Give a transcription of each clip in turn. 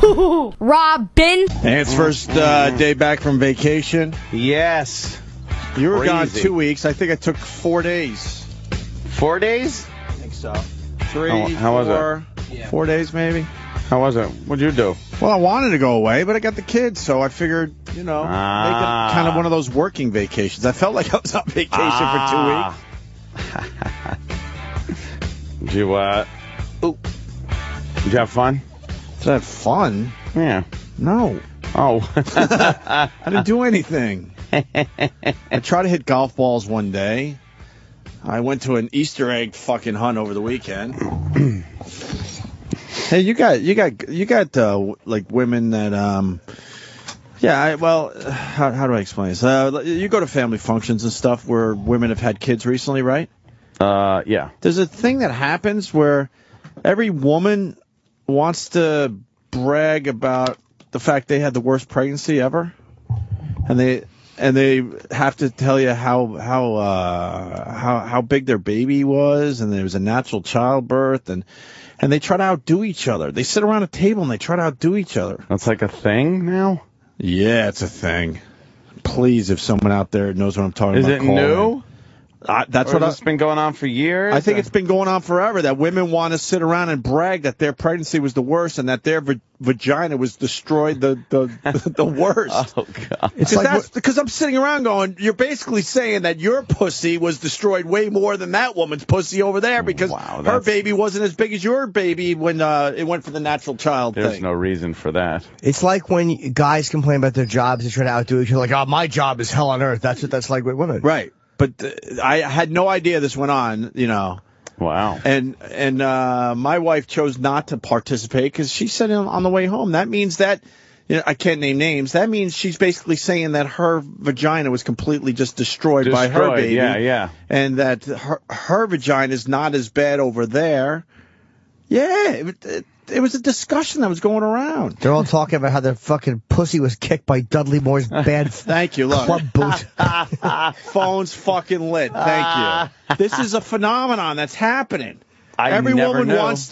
HooHooHooRobin. Ant's first day back from vacation. Yes. You were Crazy. gone 2 weeks. I think I took 4 days. 4 days? I think so. 3, How was 4, 4 days maybe. How was it? What'd you do? Well, I wanted to go away, but I got the kids, so I figured, make it kind of one of those working vacations. I felt like I was on vacation for 2 weeks. Did you, did you have fun? Did I have fun? Yeah. No. Oh. I didn't do anything. I tried to hit golf balls one day. I went to an Easter egg fucking hunt over the weekend. Hey, you got like women that how do I explain this? You go to family functions and stuff where women have had kids recently, right? Yeah. There's a thing that happens where every woman wants to brag about the fact they had the worst pregnancy ever, and they have to tell you how big their baby was, and there was a natural childbirth, and they try to outdo each other. They sit around a table and they try to outdo each other. That's like a thing now? Yeah, it's a thing. Please, if someone out there knows what I'm talking about, Is it new? That's or what it's been going on for years? I think it's been going on forever, that women want to sit around and brag that their pregnancy was the worst and that their vagina was destroyed the worst. Oh, God. Because I'm sitting around going, you're basically saying that your pussy was destroyed way more than that woman's pussy over there because her baby wasn't as big as your baby when it went for the natural child thing. There's no reason for that. It's like when guys complain about their jobs, they try to outdo each other. Like, oh, my job is hell on earth. That's what that's like with women. Right. But I had no idea this went on, Wow. And my wife chose not to participate because she said on the way home, that means that, I can't name names, that means she's basically saying that her vagina was completely just destroyed by her baby. Yeah. And that her vagina is not as bad over there. Yeah, it was a discussion that was going around. They're all talking about how their fucking pussy was kicked by Dudley Moore's bad Thank you, look. club boot. Phone's fucking lit. Thank you. This is a phenomenon that's happening. Every woman wants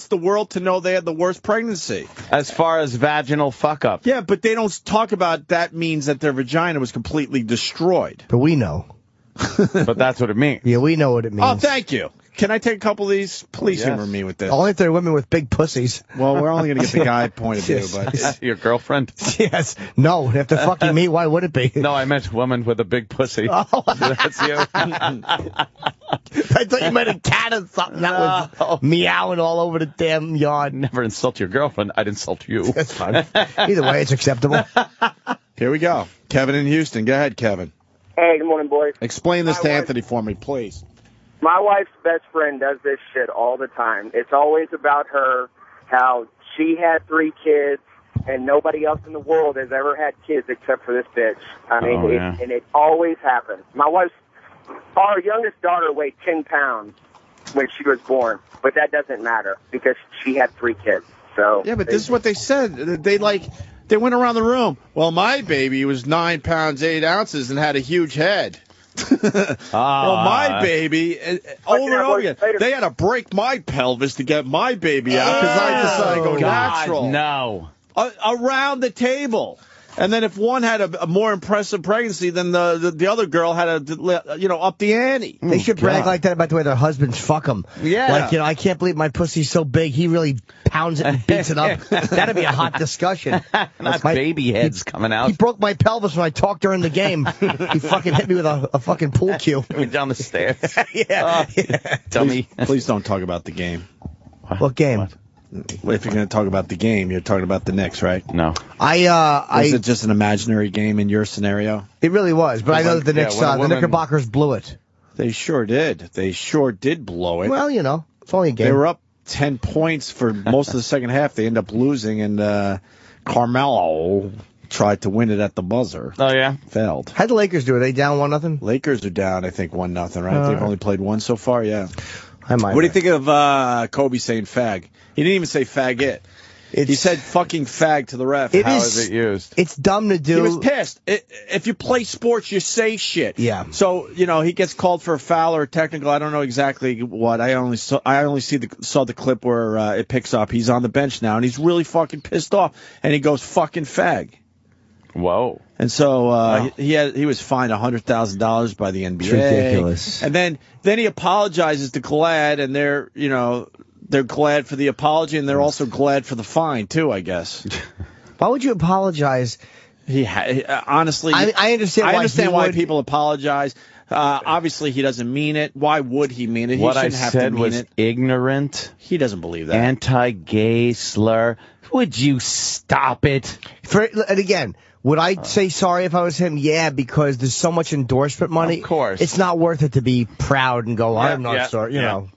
the world to know they had the worst pregnancy. As far as vaginal fuck up. Yeah, but they don't talk about that means that their vagina was completely destroyed. But we know. But that's what it means. Yeah, we know what it means. Oh, thank you. Can I take a couple of these? Please humor me with this. Only if they're women with big pussies. Well, we're only going to get the guy point of view, but Your girlfriend? Yes. No, after fucking me, why would it be? No, I meant woman with a big pussy. Oh. That's you. I thought you meant a cat or something that was meowing all over the damn yard. Never insult your girlfriend. I'd insult you. That's fine. Either way, it's acceptable. here we go. Kevin in Houston. Go ahead, Kevin. Hey, good morning, boys. Explain this to Anthony for me, please. My wife's best friend does this shit all the time. It's always about her, how she had 3 kids, and nobody else in the world has ever had kids except for this bitch. I mean, and it always happens. Our youngest daughter weighed 10 pounds when she was born, but that doesn't matter because she had 3 kids. So yeah, but this is what they said. They went around the room. Well, my baby was 9 pounds 8 ounces and had a huge head. Well, my baby, over and over again, they had to break my pelvis to get my baby out because I decided to go natural. No. Around the table. And then if one had a more impressive pregnancy, then the other girl had to, up the ante. They should brag like that about the way their husbands fuck them. Yeah. Like, I can't believe my pussy's so big. He really pounds it and beats it up. That'd be a hot discussion. Not baby heads coming out. He broke my pelvis when I talked during the game. He fucking hit me with a fucking pool cue. Down the stairs. Yeah. Dummy. Please don't talk about the game. What game? What? If you're going to talk about the game, you're talking about the Knicks, right? No. Was it just an imaginary game in your scenario? It really was, but I know that the Knicks, the Knickerbockers blew it. They sure did. They sure did blow it. Well, it's only a game. They were up 10 points for most of the second half. They ended up losing, and Carmelo tried to win it at the buzzer. Oh, yeah? Failed. How'd the Lakers do? Are they down 1-0? Lakers are down, I think, 1-0, right? They've only played one so far, yeah. What do you think of Kobe saying fag? He didn't even say faggot. He said fucking fag to the ref. How is it used? It's dumb to do. He was pissed. If you play sports, you say shit. Yeah. So, he gets called for a foul or a technical. I don't know exactly what. I only saw the clip where it picks up. He's on the bench now, and he's really fucking pissed off. And he goes, fucking fag. Whoa. And so he was fined $100,000 by the NBA. It's ridiculous. And then he apologizes to GLAAD, and they're glad for the apology, and they're also glad for the fine too, I guess. Why would you apologize? Honestly, I understand. I understand why people apologize. Obviously, he doesn't mean it. Why would he mean it? He what I shouldn't have to said mean was it. ignorant. He doesn't believe that. Anti-gay slur. Would you stop it? And again, would I say sorry if I was him? Yeah, because there's so much endorsement money. Of course. It's not worth it to be proud and go, I'm not sorry, you know.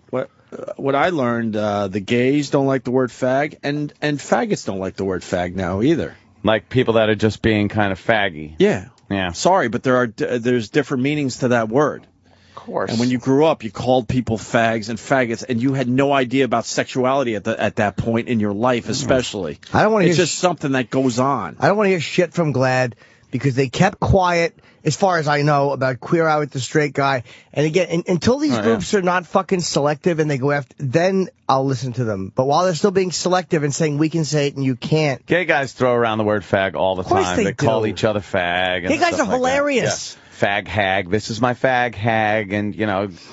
What I learned, the gays don't like the word fag, and faggots don't like the word fag now either. Like people that are just being kind of faggy. Yeah. Yeah. Sorry, but there's different meanings to that word. Of course. And when you grew up, you called people fags and faggots, and you had no idea about sexuality at that point in your life, especially. I don't want to. It's just something that goes on. I don't want to hear shit from GLAAD because they kept quiet, as far as I know, about Queer Eye with the Straight Guy. And again, until these groups are not fucking selective and they go after, then I'll listen to them. But while they're still being selective and saying we can say it and you can't. Gay guys throw around the word fag all the time. They call each other fag. And Gay guys are stuff like hilarious. Yeah. Fag hag. This is my fag hag, and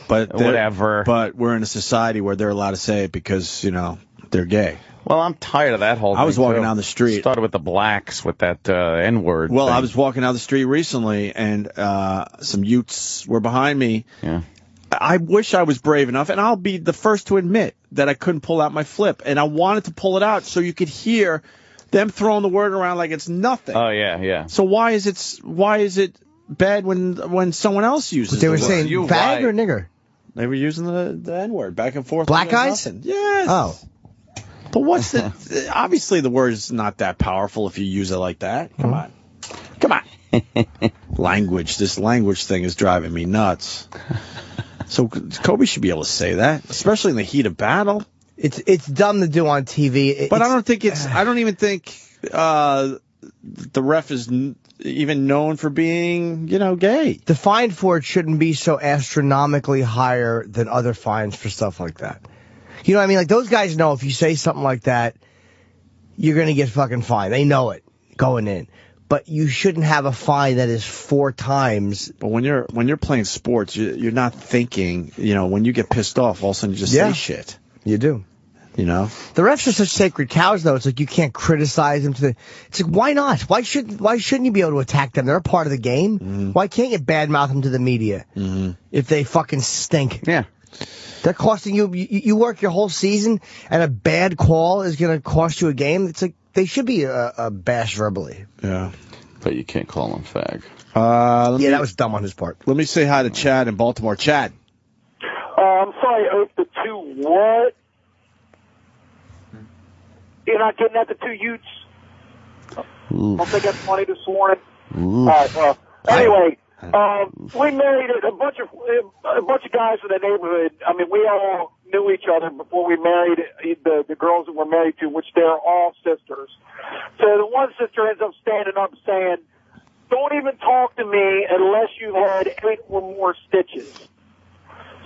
but whatever. But we're in a society where they're allowed to say it because they're gay. Well, I'm tired of that whole thing. I was walking down the street. Started with the blacks with that N-word. Well, thing. I was walking down the street recently, and some Utes were behind me. Yeah. I wish I was brave enough, and I'll be the first to admit that I couldn't pull out my flip, and I wanted to pull it out so you could hear them throwing the word around like it's nothing. Oh yeah, yeah. So why is it bad when someone else uses But they the were word? saying fag or nigger? They were using the N-word back and forth. Black guys? Nothing. Yes. Oh. But what's the... Obviously, the word is not that powerful if you use it like that. Come on. Language. This language thing is driving me nuts. So Kobe should be able to say that, especially in the heat of battle. It's dumb to do on TV. But I don't even think the ref is even known for being, gay. The fine for it shouldn't be so astronomically higher than other fines for stuff like that. You know what I mean? Like, those guys know if you say something like that, you're going to get fucking fined. They know it going in. But you shouldn't have a fine that is 4 times. But when you're playing sports, you're not thinking, when you get pissed off, all of a sudden you just say shit. You do. The refs are such sacred cows, though. It's like you can't criticize them. It's like, why not? Why shouldn't you be able to attack them? They're a part of the game. Mm-hmm. Why can't you badmouth them to the media if they fucking stink? Yeah. They're costing you. You work your whole season, and a bad call is going to cost you a game. It's like they should be a bash verbally. Yeah. But you can't call them fag. That was dumb on his part. Let me say hi to Chad in Baltimore. Chad. I'm sorry, Ope, the 2 what? You're not getting at the 2 Utes? I don't think that's funny this morning. All right, well, anyway, we married a bunch of guys in the neighborhood. I mean, we all knew each other before we married the girls that we're married to, which they're all sisters. So the one sister ends up standing up saying, "Don't even talk to me unless you've had 8 or more stitches."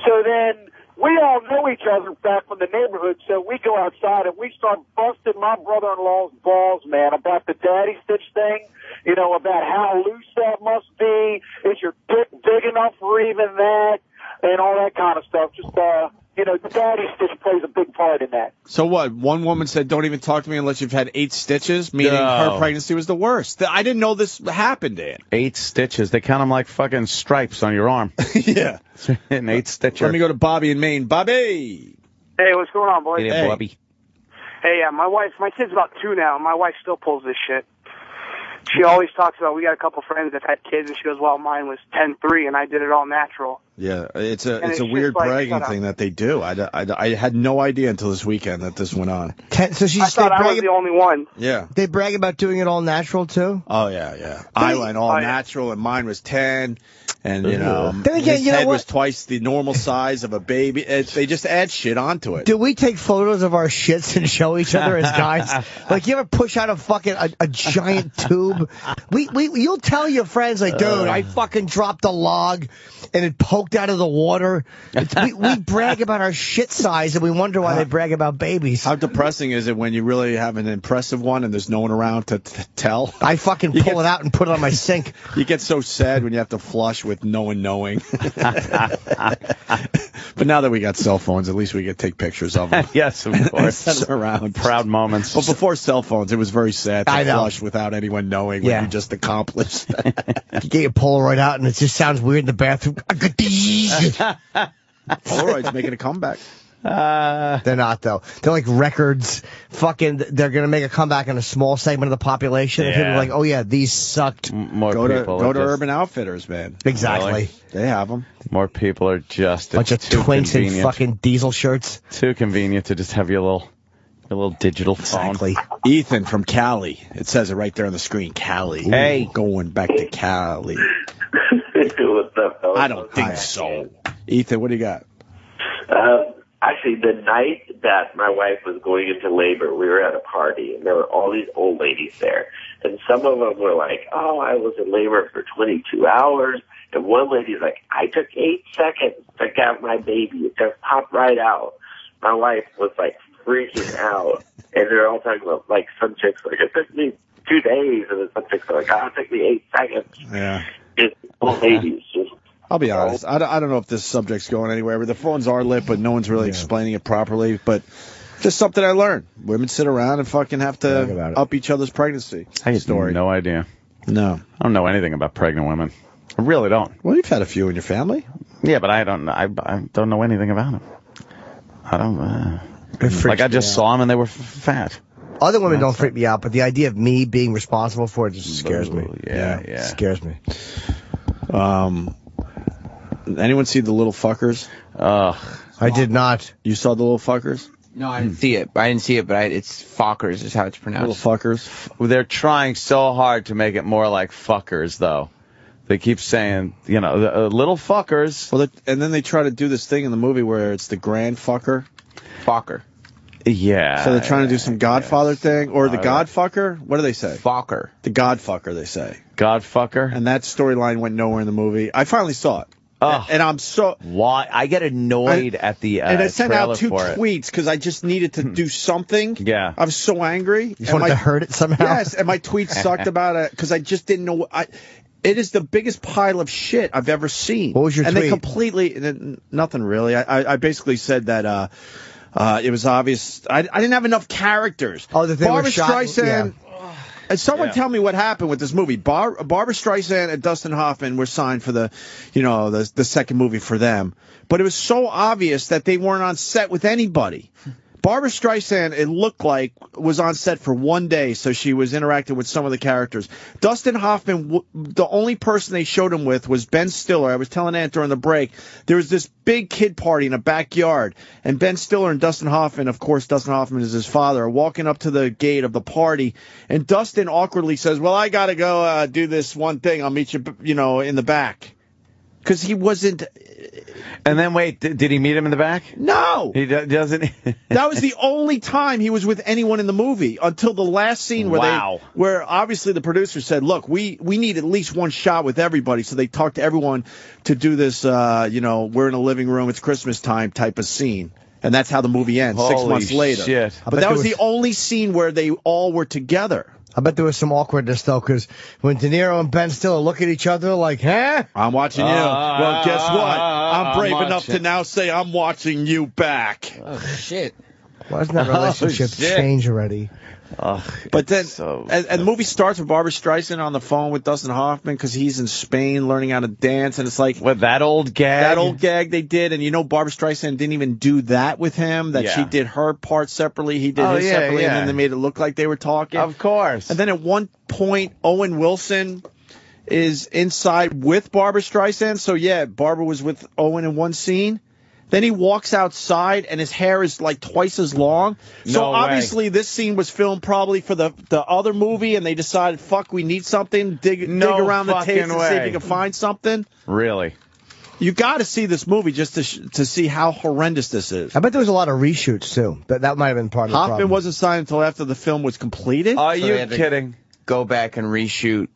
So then we all know each other back from the neighborhood, so we go outside and we start busting my brother-in-law's balls, man, about the daddy stitch thing, about how loose that must be. Is your dick big enough for even that? And all that kind of stuff. Just, the daddy stitch plays a big part in that. So what? One woman said, "Don't even talk to me unless you've had 8 stitches," meaning her pregnancy was the worst. I didn't know this happened, Dan. 8 stitches. They count them like fucking stripes on your arm. Yeah. An 8-stitcher. Let me go to Bobby in Maine. Bobby! Hey, what's going on, boys? Hey, Bobby. Hey, my kid's about 2 now, and my wife still pulls this shit. She always talks about, we got a couple friends that had kids, and she goes, well, mine was 10-3, and I did it all natural. Yeah, it's a it's weird just like, bragging shut up. thing that they do. I had no idea until this weekend that this went on. So I thought I was the only one. Yeah. They brag about doing it all natural too. Oh yeah. I went all natural, and mine was 10, and Then again, his you know head what? was twice the normal size of a baby. They just add shit onto it. Do we take photos of our shits and show each other as guys? Like, you ever push out a fucking a giant tube? You'll tell your friends, like, dude, I fucking dropped a log and it poked out of the water. We brag about our shit size, and we wonder why they brag about babies. How depressing is it when you really have an impressive one and there's no one around to tell? I fucking pull it out and put it on my sink. You get so sad when you have to flush with no one knowing. But now that we got cell phones, at least we can take pictures of them. Yes, of course. Send them around. Proud moments. But before cell phones, it was very sad to flush without anyone knowing what you just accomplished. You get your Polaroid out, and it just sounds weird in the bathroom. Polaroid's making a comeback. They're not, though. They're like records. Fucking, they're going to make a comeback in a small segment of the population. And people are like, oh, yeah, these sucked. More go people to are just, Urban Outfitters, man. Exactly. Really? They have them. More people are just Bunch of twinks in fucking diesel shirts. Too convenient to just have your little digital phone. Exactly. Ethan from Cali. It says it right there on the screen. Cali. Hey. Going back to Cali. What's up, fellas? I don't think so. Ethan, what do you got? Actually, the night that my wife was going into labor, we were at a party, and there were all these old ladies there. And some of them were like, oh, I was in labor for 22 hours. And one lady's like, I took 8 seconds to get my baby. It just popped right out. My wife was like freaking out. And they're all talking about, like, some chicks like, it took me 2 days. And then some chicks are like, oh, it took me 8 seconds. Yeah. It's old ladies just. I'll be honest. I don't know if this subject's going anywhere. But the phones are lit, but no one's really explaining it properly. But just something I learned. Women sit around and fucking have to up each other's pregnancy. I have no idea. No. I don't know anything about pregnant women. I really don't. Well, you've had a few in your family. Yeah, but I don't know anything about them. I don't. I just saw them and they were fat. Other women don't freak me out, but the idea of me being responsible for it just scares me. Yeah. Scares me. Anyone see the Little Fuckers? I did not. You saw the Little Fuckers? No, I didn't see it. But it's Fockers is how it's pronounced. Little Fuckers. They're trying so hard to make it more like fuckers, though. They keep saying, little fuckers. Well, and then they try to do this thing in the movie where it's the grand fucker. Focker. Yeah. So they're trying to do some Godfather thing, or the Godfucker. What do they say? Focker. The Godfucker, they say. Godfucker. And that storyline went nowhere in the movie. I finally saw it. And I'm so... Why? I get annoyed at the and I sent out 2 for tweets because I just needed to do something. Yeah. I was so angry. You just wanted to hurt it somehow? Yes, and my tweet sucked about it because I just didn't know... It is the biggest pile of shit I've ever seen. What was your tweet? And they completely... Nothing really. I basically said that it was obvious... I didn't have enough characters. Oh, that they Barbra were shot... Streisand... And someone tell me what happened with this movie. Barbra Streisand and Dustin Hoffman were signed for the second movie for them. But it was so obvious that they weren't on set with anybody. Barbra Streisand, it looked like, was on set for 1 day, so she was interacting with some of the characters. Dustin Hoffman, the only person they showed him with was Ben Stiller. I was telling Aunt during the break, there was this big kid party in a backyard, and Ben Stiller and Dustin Hoffman, of course Dustin Hoffman is his father, are walking up to the gate of the party, and Dustin awkwardly says, well, I gotta go do this one thing. I'll meet you, in the back. Because he wasn't... And then, wait, did he meet him in the back? No! He doesn't... That was the only time he was with anyone in the movie, until the last scene where obviously the producer said, look, we need at least one shot with everybody, so they talked to everyone to do this, we're in a living room, it's Christmas time type of scene. And that's how the movie ends, 6 months later. Shit. But that was the only scene where they all were together. I bet there was some awkwardness, though, because when De Niro and Ben Stiller look at each other like, huh? I'm watching you. Well, guess what? I'm brave enough to now say I'm watching you back. Oh, shit. Why doesn't that relationship change already? But then, and the movie starts with Barbra Streisand on the phone with Dustin Hoffman because he's in Spain learning how to dance, and it's like... What, that old gag? That old gag they did, and Barbra Streisand didn't even do that with him, that she did her part separately, he did his separately, and then they made it look like they were talking. Of course. And then at one point, Owen Wilson is inside with Barbra Streisand. So, yeah, Barbara was with Owen in one scene. Then he walks outside, and his hair is like twice as long. So, obviously, this scene was filmed probably for the other movie, and they decided, fuck, we need something. Dig around the tapes and see if you can find something. Really? You got to see this movie just to see how horrendous this is. I bet there was a lot of reshoots, too. That might have been part of the problem. Hoffman wasn't signed until after the film was completed? Are you kidding? Go back and reshoot.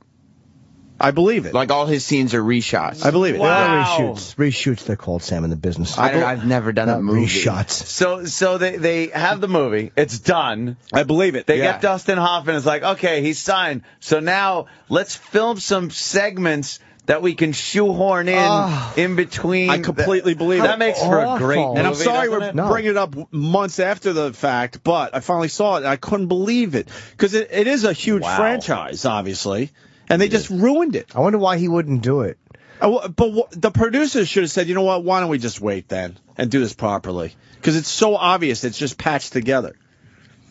I believe it. Like, all his scenes are reshots. I believe it. Wow. Reshoots, they're called, Sam, in the business. I've never done a movie. Reshots. So they have the movie. It's done. I believe it. They get Dustin Hoffman. It's like, okay, he's signed. So now let's film some segments that we can shoehorn in between. I completely believe it. That makes for a great movie. And I'm sorry we're bringing it up months after the fact, but I finally saw it, and I couldn't believe it. Because it is a huge franchise, obviously. And they just ruined it. I wonder why he wouldn't do it. But the producers should have said, you know what, why don't we just wait then and do this properly? Because it's so obvious it's just patched together.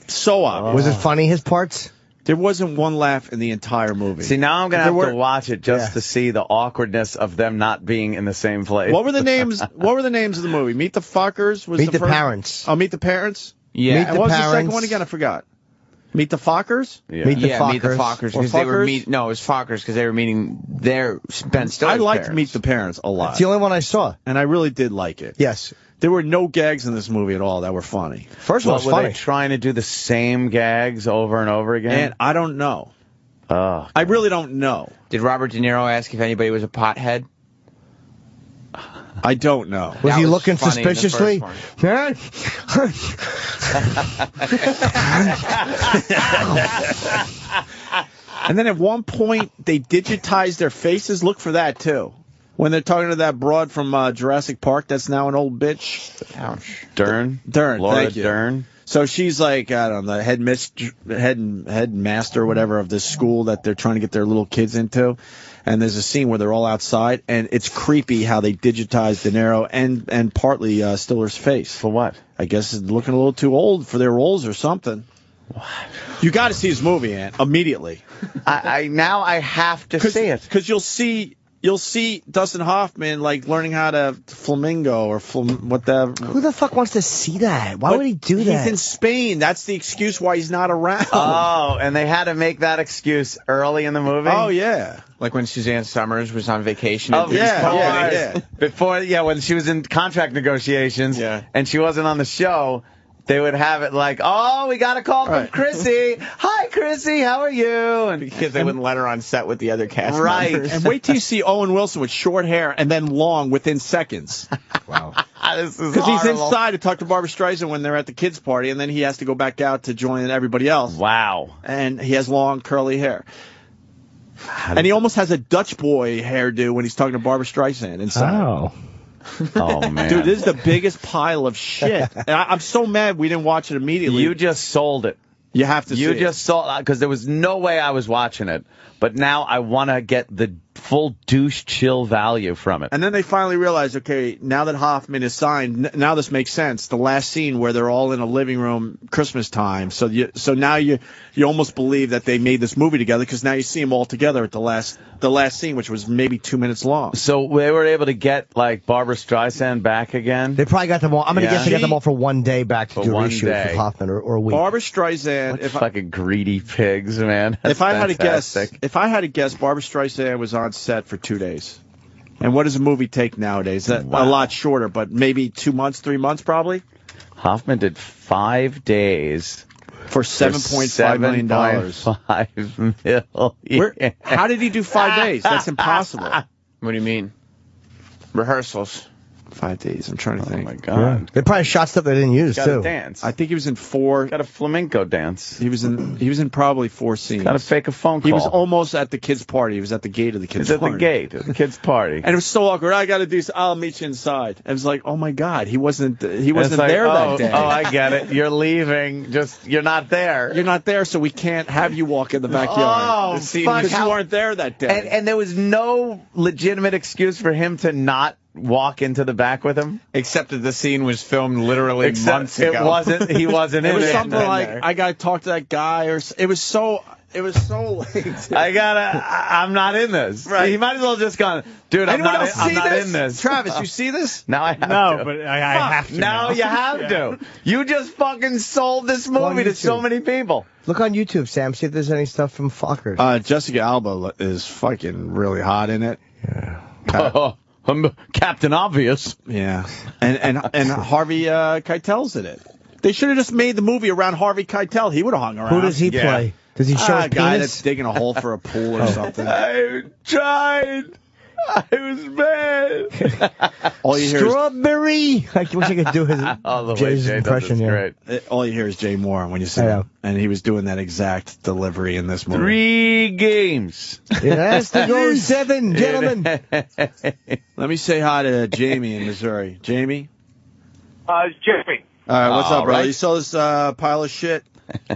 So obvious. Was it funny, his parts? There wasn't one laugh in the entire movie. See, now I'm going to have to watch it just to see the awkwardness of them not being in the same place. What were the names of the movie? Meet the Fockers? Meet the Parents. Oh, Meet the Parents? Yeah. And what was the second one again? I forgot. Meet the Fockers? Yeah. Meet the Fockers. Because they were no, it was Fockers because they were meeting their Ben Stiller's I liked parents. Meet the Parents a lot. It's the only one I saw. And I really did like it. Yes. There were no gags in this movie at all that were funny. First one was were funny. They trying to do the same gags over and over again? And I don't know. I really don't know. Did Robert De Niro ask if anybody was a pothead? I don't know. Was he looking suspiciously? And then at one point, they digitized their faces. Look for that, too. When they're talking to that broad from Jurassic Park that's now an old bitch. Ouch. Dern, Laura thank you. Dern. So she's like, I don't know, the headmaster or whatever of this school that they're trying to get their little kids into. And there's a scene where they're all outside, and it's creepy how they digitized De Niro and partly Stiller's face. For what? I guess it's looking a little too old for their roles or something. What? You got to see this movie, Ant, immediately. Now I have to see it. Because you'll see Dustin Hoffman like learning how to flamingo or whatever. Who the fuck wants to see that? Why would he do that? He's in Spain. That's the excuse why he's not around. Oh, and they had to make that excuse early in the movie? Oh, yeah. Like when Suzanne Summers was on vacation. Yeah. Before, when she was in contract negotiations and she wasn't on the show, they would have it like, oh, we got a call from Chrissy. Hi, Chrissy, how are you? And because they wouldn't let her on set with the other cast members. And wait till you see Owen Wilson with short hair and then long within seconds. Wow. This is because he's inside to talk to Barbra Streisand when they're at the kids' party, and then he has to go back out to join everybody else. Wow. And he has long, curly hair. And he almost has a Dutch boy hairdo when he's talking to Barbra Streisand inside. Oh, man. Dude, this is the biggest pile of shit. And I'm so mad we didn't watch it immediately. You just sold it. You have to see it. You just sold it, because there was no way I was watching it. But now I want to get the full douche chill value from it. And then they finally realized, okay, now that Hoffman is signed, now this makes sense. The last scene where they're all in a living room Christmas time. So now you almost believe that they made this movie together because now you see them all together at the last scene, which was maybe 2 minutes long. So they were able to get like Barbra Streisand back again? They probably got them all. I'm going to guess they got them all for one day back to do a reshoot with Hoffman or a week. Barbra Streisand. Fucking greedy pigs, man. That's if I had fantastic. to guess, Barbra Streisand was on set for 2 days. And what does a movie take nowadays? A lot shorter, but maybe 2 months, 3 months probably? Hoffman did 5 days. For $7.5 million. $5 million. How did he do 5 days? That's impossible. What do you mean? Rehearsals. 5 days. I'm trying to think. Oh, my God. Yeah. They probably shot stuff they didn't use, Got too. to dance. I think he was in 4. Got a flamenco dance. He was in probably 4 scenes. Got to fake a phone call. He was almost at the kids' party. He was at the gate of the kids' party. He was at the gate of the kids' party. And it was so awkward. I got to do. I'll meet you inside. It was like, oh my God, he wasn't there that day. Oh, I get it. You're leaving. You're not there. You're not there, so we can't have you walk in the backyard. Because you weren't there that day. And there was no legitimate excuse for him to not walk into the back with him? Except that the scene was filmed literally months ago. He wasn't in it. It was something like, I got to talk to that guy, or it was so late. I'm not in this. Right. He might as well just gone, dude, I'm not in this. Travis, you see this? Now I have to. No, but I have to. Now you have to. You just fucking sold this movie to so many people. Look on YouTube, Sam. See if there's any stuff from Fockers. Jessica Alba is fucking really hot in it. Yeah. Captain Obvious. Yeah. And Harvey Keitel's in it. They should have just made the movie around Harvey Keitel. He would have hung around. Who does he play? Does he show his a guy penis? that's digging a hole for a pool or something. I tried. I was bad. All you hear Strawberry. I wish I could do his Jay's impression. Great. all you hear is Jay Moore when you see him. And he was doing that exact delivery in this movie. 3 games. It has to go 7, gentlemen. Let me say hi to Jamie in Missouri. Jamie? It's Jeffy. All right, what's up, brother? right. You saw this pile of shit?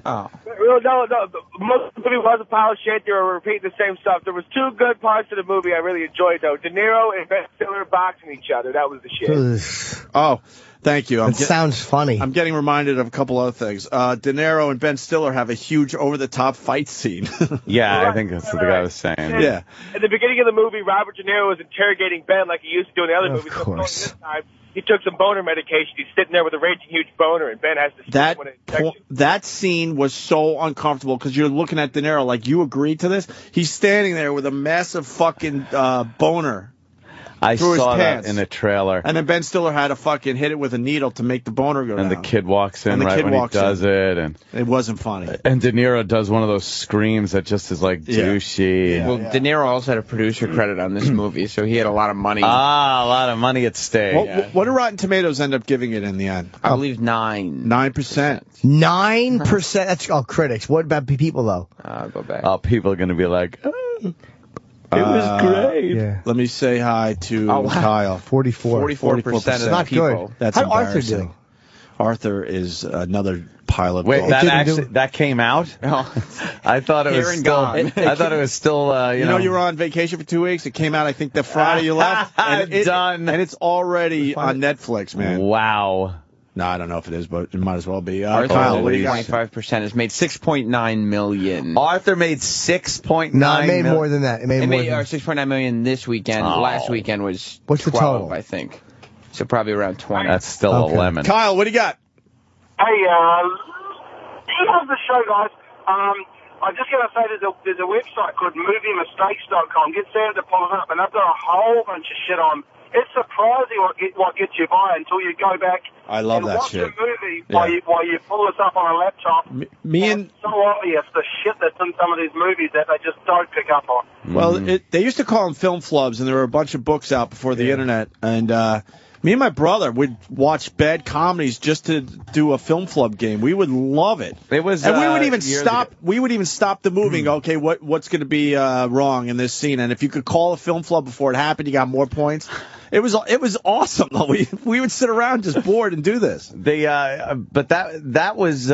No. Most of the movie was a pile of shit. They were repeating the same stuff. There was 2 good parts of the movie I really enjoyed, though. De Niro and Ben Stiller boxing each other. That was the shit. Oh, thank you. That sounds funny. I'm getting reminded of a couple other things. De Niro and Ben Stiller have a huge over-the-top fight scene. Yeah, I think that's what the guy was saying. Yeah. At the beginning of the movie, Robert De Niro was interrogating Ben like he used to do in the other movies. Of course. This time, he took some boner medication. He's sitting there with a raging huge boner, and Ben has to that scene was so uncomfortable because you're looking at De Niro like, you agreed to this? He's standing there with a massive fucking boner. I through saw his that pants. in the trailer. And then Ben Stiller had to fucking hit it with a needle to make the boner go down. And the kid walks in right when he does it. And it wasn't funny. And De Niro does one of those screams that just is like douchey. Yeah. Well, De Niro also had a producer credit on this movie, so he had a lot of money. A lot of money at stake. What did Rotten Tomatoes end up giving it in the end? I believe 9. 9%. 9%? That's all critics. What about people, though? I'll go back. Oh, people are going to be like, it was great. Yeah. Let me say hi to Kyle. 44. 44% of not people. good. That's How'd Arthur embarrassing. do? Arthur is another pile of Wait, gold. that came out? I thought it was still. I thought it was still. You know, you were on vacation for 2 weeks. It came out, I think, the Friday you left. Done. And it's already on Netflix, man. Wow. No, I don't know if it is, but it might as well be. Kyle, what do you got? 25% has made $6.9 million. Arthur made $6.9 No, it made more than that. It made more than 6.9 million this weekend. Oh. Last weekend was What's the 12, total? I think. So probably around 20. That's still a lemon. Kyle, what do you got? Hey, he has the show, guys. I'm just going to say there's a website called MovieMistakes.com. Get Sam to pull it up, and I've got a whole bunch of shit on. It's surprising what gets you by until you go back I love and that watch shit. the movie while you pull this up on a laptop. And it's so obvious the shit that's in some of these movies that they just don't pick up on. Well, they used to call them film flubs, and there were a bunch of books out before the internet. And me and my brother would watch bad comedies just to do a film flub game. We would love it. It was, and we would even years stop. ago. We would even stop the movie and go, okay, what's going to be wrong in this scene? And if you could call a film flub before it happened, you got more points. It was awesome though. We would sit around just bored and do this. But that was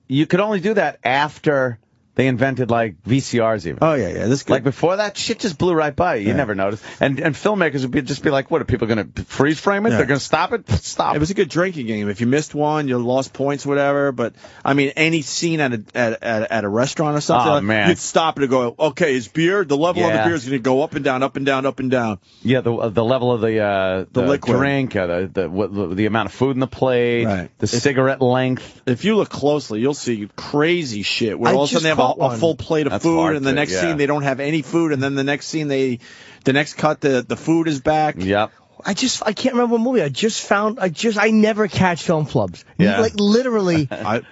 you could only do that after they invented like VCRs even. Oh yeah. This good. Like before that, shit just blew right by you. You never noticed. And filmmakers would just be like, what are people going to freeze frame it? Yeah. They're going to stop it? Stop. It was a good drinking game. If you missed one, you lost points, whatever. But I mean, any scene at a restaurant or something, Oh, man. you'd stop it and go, okay, is beer? The level of the beer is going to go up and down, up and down, up and down. Yeah, the level of the liquid drink, the amount of food in the plate, Right. the cigarette length. If you look closely, you'll see crazy shit where all of a sudden they have a full plate of That's food, hard and the to- next yeah. scene they don't have any food, and then the next scene the next cut the food is back. Yep. I can't remember what movie. I never catch film flubs. Yeah. Like, literally,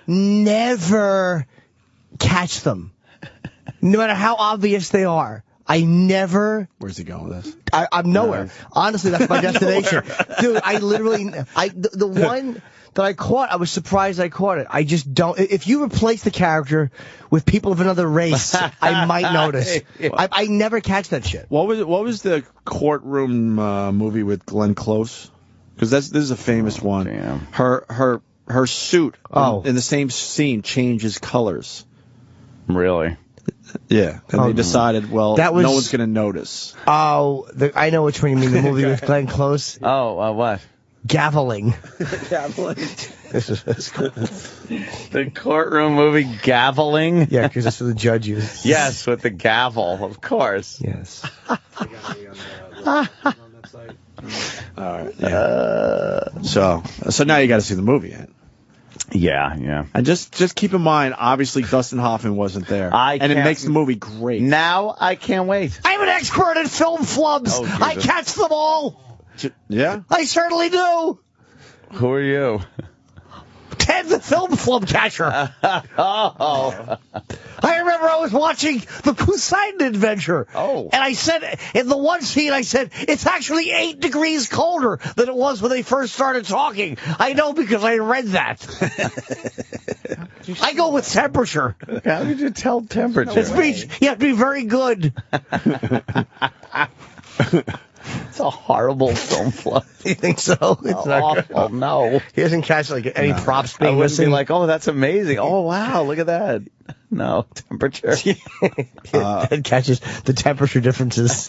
never catch them. No matter how obvious they are. I never. Where's he going with this? I'm nowhere. Honestly, that's my destination. Dude, I literally, the one that I caught, I was surprised I caught it. I just don't. If you replace the character with people of another race, I might notice. I never catch that shit. What was the courtroom movie with Glenn Close? Because this is a famous one. Damn. Her suit in the same scene changes colors. Really? Yeah, and they decided, well, that was, no one's going to notice. Oh, I know which one you mean, the movie with Glenn Close. Oh, what? Gaveling. The courtroom movie Gaveling? Yeah, because that's what the judge used. Yes, with the gavel, of course. Yes. All right. Yeah. So now you got to see the movie. Yeah. And just keep in mind, obviously Dustin Hoffman wasn't there, and it makes the movie great. Now I can't wait. I'm an expert in film flubs. Oh, I catch them all. Yeah, I certainly do. Who are you? Ted, the film flub catcher. Oh. I remember I was watching the Poseidon Adventure. Oh. And I said, in the one scene, I said, it's actually 8 degrees colder than it was when they first started talking. I know because I read that. I go with temperature. How did you tell temperature? You have to be very good. It's a horrible film flub. You think so? It's not awful. No. He doesn't catch any props being missing. Be like, oh, that's amazing. Oh, wow, look at that. No, temperature. It catches the temperature differences.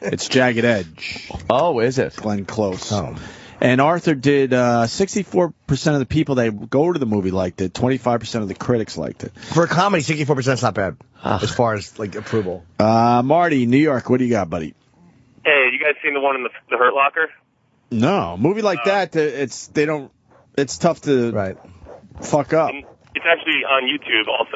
It's Jagged Edge. Oh, is it? Glenn Close. Oh. And Arthur did 64% of the people that go to the movie liked it. 25% of the critics liked it. For a comedy, 64% is not bad as far as like approval. Marty, New York, what do you got, buddy? Hey, you guys seen the one in the Hurt Locker? No, a movie like that, it's tough to fuck up. It's actually on YouTube also.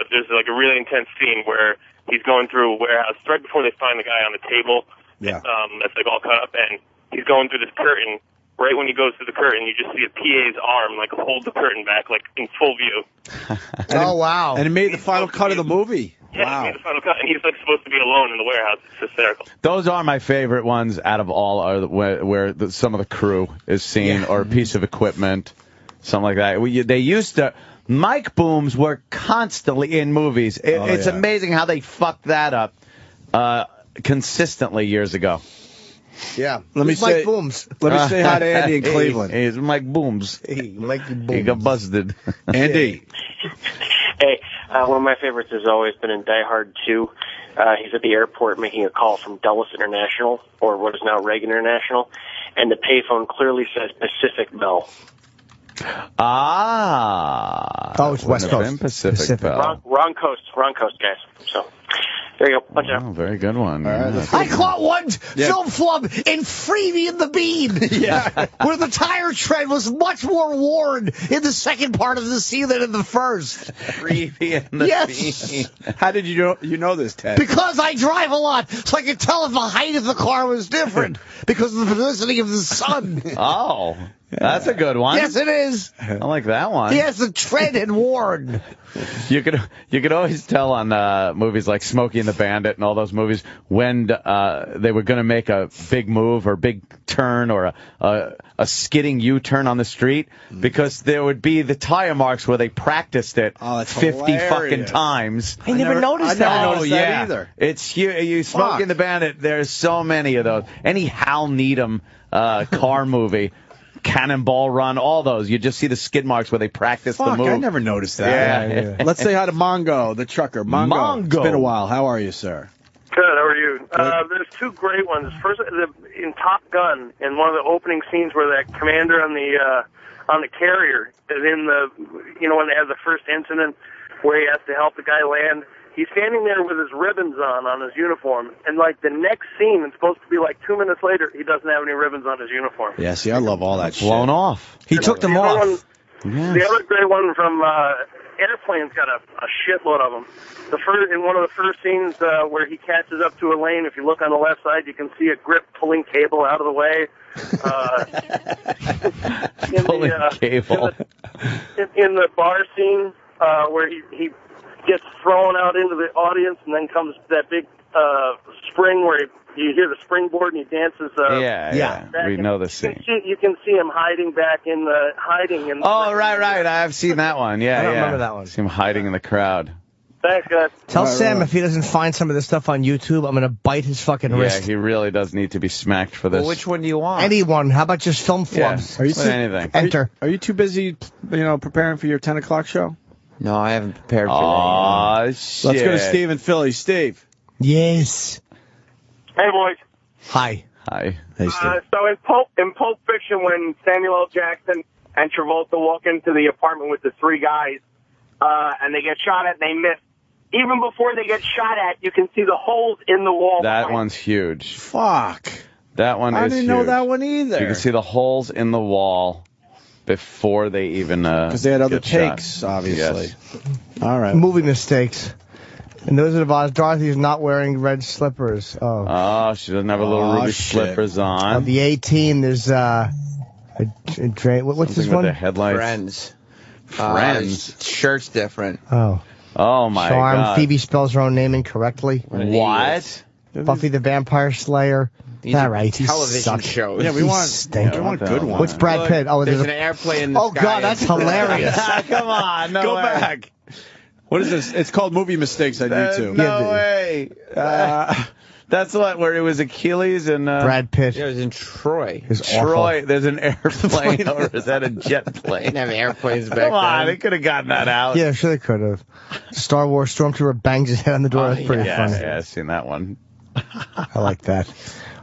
There's like a really intense scene where he's going through a warehouse right before they find the guy on the table. Yeah. That's like all cut up, and he's going through this curtain. Right when he goes through the curtain, you just see a PA's arm like hold the curtain back, like in full view. Wow! And it made the final cut of the movie. Yeah, wow. He made the final cut, and he's like supposed to be alone in the warehouse. It's hysterical. Those are my favorite ones out of all, are where some of the crew is seen, or a piece of equipment, something like that. They used to. Mic booms were constantly in movies. It's amazing how they fucked that up consistently years ago. Yeah. Let me say hi to Andy in Cleveland. Hey, it's Mike Booms. Hey, Mikey Booms. He got busted. Andy. Hey, one of my favorites has always been in Die Hard 2. He's at the airport making a call from Dulles International, or what is now Reagan International, and the payphone clearly says Pacific Bell. Oh, it's West Coast. Pacific Bell. Wrong coast, guys. So, there you go. Punch it out. Oh, very good one. I caught one film flub in Freebie and the Bean. Where the tire tread was much more worn in the second part of the scene than in the first. Freebie and the Bean. How did you know this, Ted? Because I drive a lot, so I could tell if the height of the car was different because of the positioning of the sun. Oh, that's a good one. Yes, it is. I like that one. Yes, the tread had worn. You could always tell on movies like Smokey and the Bandit and all those movies when they were going to make a big move or big turn or a skidding U-turn on the street, because there would be the tire marks where they practiced it 50 fucking times. I never noticed that. I never noticed that either. It's you Smokey and the Bandit. There's so many of those. Any Hal Needham car movie. Cannonball Run, all those. You just see the skid marks where they practice the move. I never noticed that. Yeah. Let's say hi to Mongo, the trucker. Mongo. It's been a while. How are you, sir? Good. How are you? There's two great ones. First, in Top Gun, in one of the opening scenes where that commander on the carrier is in when they have the first incident where he has to help the guy land. He's standing there with his ribbons on his uniform, and like the next scene, it's supposed to be like 2 minutes later, he doesn't have any ribbons on his uniform. Yeah, see, I love all that shit. Blown off. He took them off. The other great one from Airplane's got a shitload of them. In one of the first scenes where he catches up to a lane, if you look on the left side, you can see a grip pulling cable out of the way. Cable. In the bar scene where he gets thrown out into the audience, and then comes that big spring where you hear the springboard and he dances. We know the scene. You can see him hiding in the. Oh, right. I've seen that one. Yeah, I don't remember that one. See him hiding in the crowd. Thanks, guys. Tell Sam if he doesn't find some of this stuff on YouTube, I'm going to bite his fucking wrist. Yeah, he really does need to be smacked for this. Well, which one do you want? Anyone. How about just film flubs? Anything. Enter. Are you too busy, preparing for your 10 o'clock show? No, I haven't prepared for that. Shit. Let's go to Steve in Philly. Steve. Yes. Hey, boys. Hi. Hi. Hey, Steve. So in Pulp Fiction, when Samuel L. Jackson and Travolta walk into the apartment with the three guys, and they get shot at and they miss, even before they get shot at, you can see the holes in the wall. That one's huge. Fuck. That one is huge. I didn't know that one either. You can see the holes in the wall before they even because they had other takes, shot. obviously. Yes. All right. Movie mistakes. And those are the Dorothy's not wearing red slippers. Oh, she doesn't have her little ruby slippers on. On the 18, there's a drain. What's Something this one? with the headlights. Friends. Shirt's different. Oh. Oh, my Charm. God. Phoebe spells her own name incorrectly. What? Buffy the Vampire Slayer. These All are right. television shows. Yeah, we want good ones. What's Brad Pitt? Oh, there's an airplane in the sky. Oh, God, that's hilarious. Come on. No Go way. back. What is this? It's called Movie Mistakes on YouTube. No way. That's what, where it was Achilles and... Brad Pitt. Yeah, it was in Troy. Troy, there's an airplane, or is that a jet plane? They didn't have airplanes back Come on, then. they could have gotten that out. Yeah, sure they could have. Star Wars Stormtrooper bangs his head on the door. That's pretty funny. Yeah, I've seen that one. I like that.